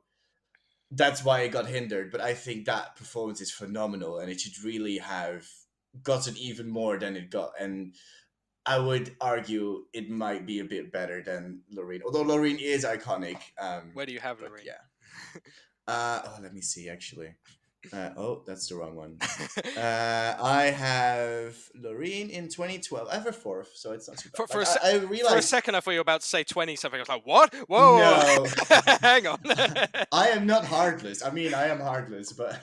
That's why it got hindered. But I think that performance is phenomenal, and it should really have gotten even more than it got. And I would argue it might be a bit better than Loreen, although Loreen is iconic. Where do you have but Loreen? yeah. Let me see. Actually, that's the wrong one. I have Loreen in 2012. I have her fourth, so it's not too bad. For I a realized second, I thought you were about to say 20 something. I was like, what? Whoa! No. Hang on. I am not heartless. I mean, I am heartless, but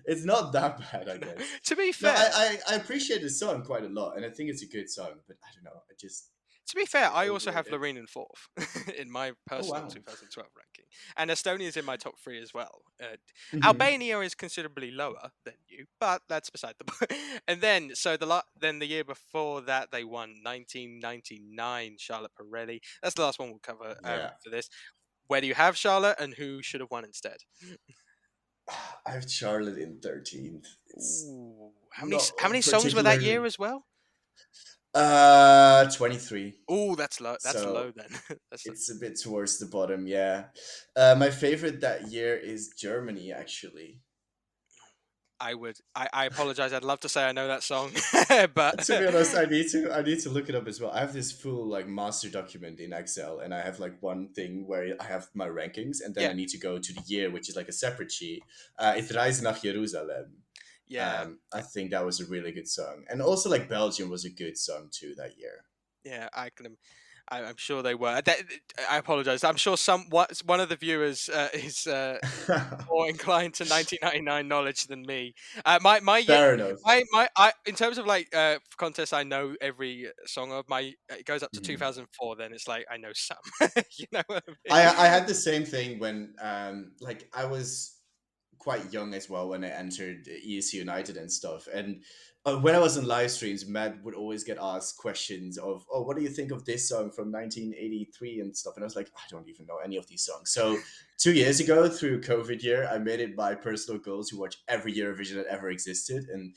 it's not that bad, I guess. To be No, fair, I appreciate the song quite a lot, and I think it's a good song, but I don't know. to be fair, I Overrated. also have Loreen in fourth in my personal wow. 2012 ranking, and Estonia is in my top 3 as well. Mhm. Albania is considerably lower than you, but that's beside the point. And then, so then the year before that, they won 1999. Charlotte Pirelli. That's the last one we'll cover Yeah. for this. Where do you have Charlotte, and who should have won instead? I have Charlotte in 13th. It's Ooh, how not many songs were that particularly- year as well? 23. Oh, that's low. That's So, low then. That's It's a bit towards the bottom, yeah. My favorite that year is Germany, actually. I apologize. I'd love to say I know that song, but To be honest, I need to look it up as well. I have this full like master document in Excel, and I have like one thing where I have my rankings, and then Yeah. I need to go to the year, which is like a separate sheet. It's Reise nach Jerusalem. yeah, I think that was a really good song, and also like Belgium was a good song too that year. yeah. I'm sure they were. I apologize. I'm sure one of the viewers is more inclined to 1999 knowledge than me. My year, Fair enough. in terms of like contests, I know every song of my. It goes up to Mhm. 2004. Then it's like I know some. You know what I mean? I had the same thing when like I was quite young as well when I entered ESC United and stuff, and when I was on live streams, Matt would always get asked questions of, "Oh, what do you think of this song from 1983 and stuff?" And I was like, "I don't even know any of these songs." So 2 years ago, through COVID year, I made it my personal goal to watch every Eurovision that ever existed, and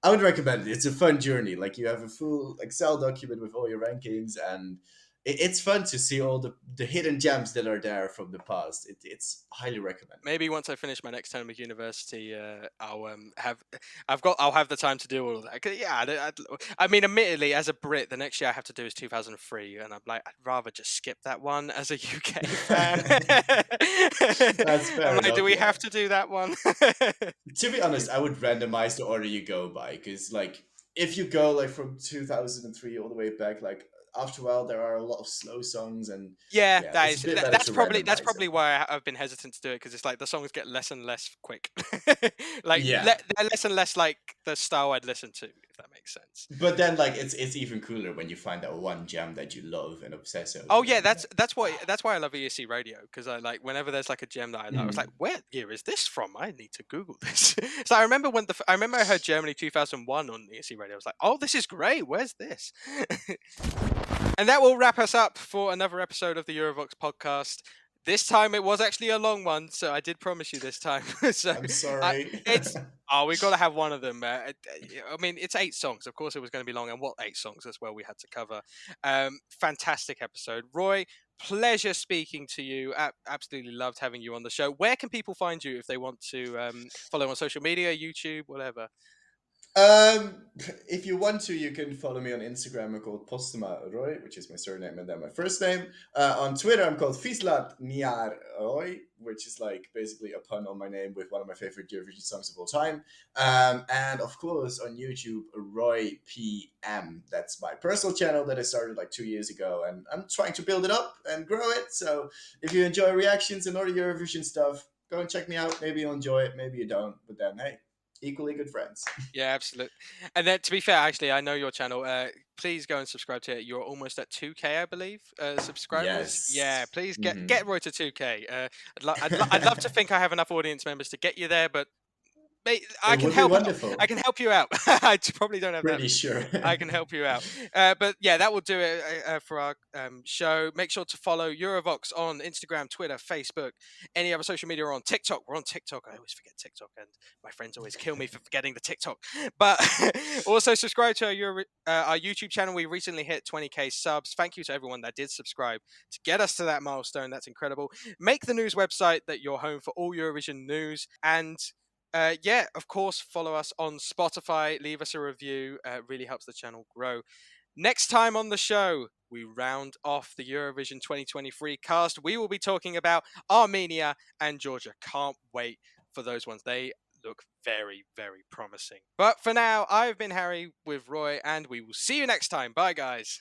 I would recommend it. It's a fun journey. Like you have a full Excel document with all your rankings, and it's fun to see all the hidden gems that are there from the past. It's highly recommended. Maybe once I finish my next term of university, I'll have the time to do all of that. 'Cause, yeah, I mean, admittedly, as a Brit, the next year I have to do is 2003, and I'm like, I'd rather just skip that one as a UK fan. That's fair I'm like, do enough, we yeah. have to do that one? To be honest, I would randomize the order you go by, because like if you go like from 2003 all the way back, like after a while there are a lot of slow songs, and Yeah, yeah, it's a bit better to that's randomize it. probably why I've been hesitant to do it, because it's like the songs get less and less quick. Like Yeah. they're less and less like the style I'd listen to, if that makes sense. But then like it's even cooler when you find that one gem that you love and obsess over. Oh yeah, and, that's why I love ESC Radio, because I like whenever there's like a gem that I like, I was like, where year is this from? I need to Google this. So I remember I heard Germany 2001 on ESC Radio. I was like, oh, this is great. Where's this? And that will wrap us up for another episode of the Eurovoxx podcast. This time it was actually a long one, so I did promise you this time. So I'm sorry. we've got to have one of them. I mean, it's 8 songs. Of course, it was going to be long, and what 8 songs as well we had to cover. Fantastic episode, Roy. Pleasure speaking to you. Absolutely loved having you on the show. Where can people find you if they want to follow on social media, YouTube, whatever? If you want to, you can follow me on Instagram. I'm called Postuma Roy, which is my surname and then my first name. On Twitter, I'm called Fislat Niar Roy, which is like basically a pun on my name with one of my favorite Eurovision songs of all time. And of course, on YouTube, Roy PM. That's my personal channel that I started like 2 years ago, and I'm trying to build it up and grow it. So if you enjoy reactions and all the Eurovision stuff, go and check me out. Maybe you'll enjoy it, maybe you don't. But then, hey, equally good friends. Yeah, absolutely. And then, to be fair, actually, I know your channel. Please go and subscribe to it. You're almost at 2K, I believe, subscribers. Yes. Yeah, please get Mhm. get Roy to 2K. I'd love to think I have enough audience members to get you there, but I It can would be help. wonderful. I can help you out. I probably don't have that. Pretty sure. I can help you out. But yeah, that will do it for our show. Make sure to follow Eurovoxx on Instagram, Twitter, Facebook, any other social media. Or on TikTok. We're on TikTok. I always forget TikTok, and my friends always kill me for forgetting the TikTok. But also subscribe to our YouTube channel. We recently hit 20k subs. Thank you to everyone that did subscribe to get us to that milestone. That's incredible. Make the news website that your home for all Eurovision news. And yeah, of course, follow us on Spotify. Leave us a review. Really helps the channel grow. Next time on the show, we round off the Eurovision 2023 cast. We will be talking about Armenia and Georgia. Can't wait for those ones. They look very, very promising. But for now, I've been Harry with Roy, and we will see you next time. Bye, guys.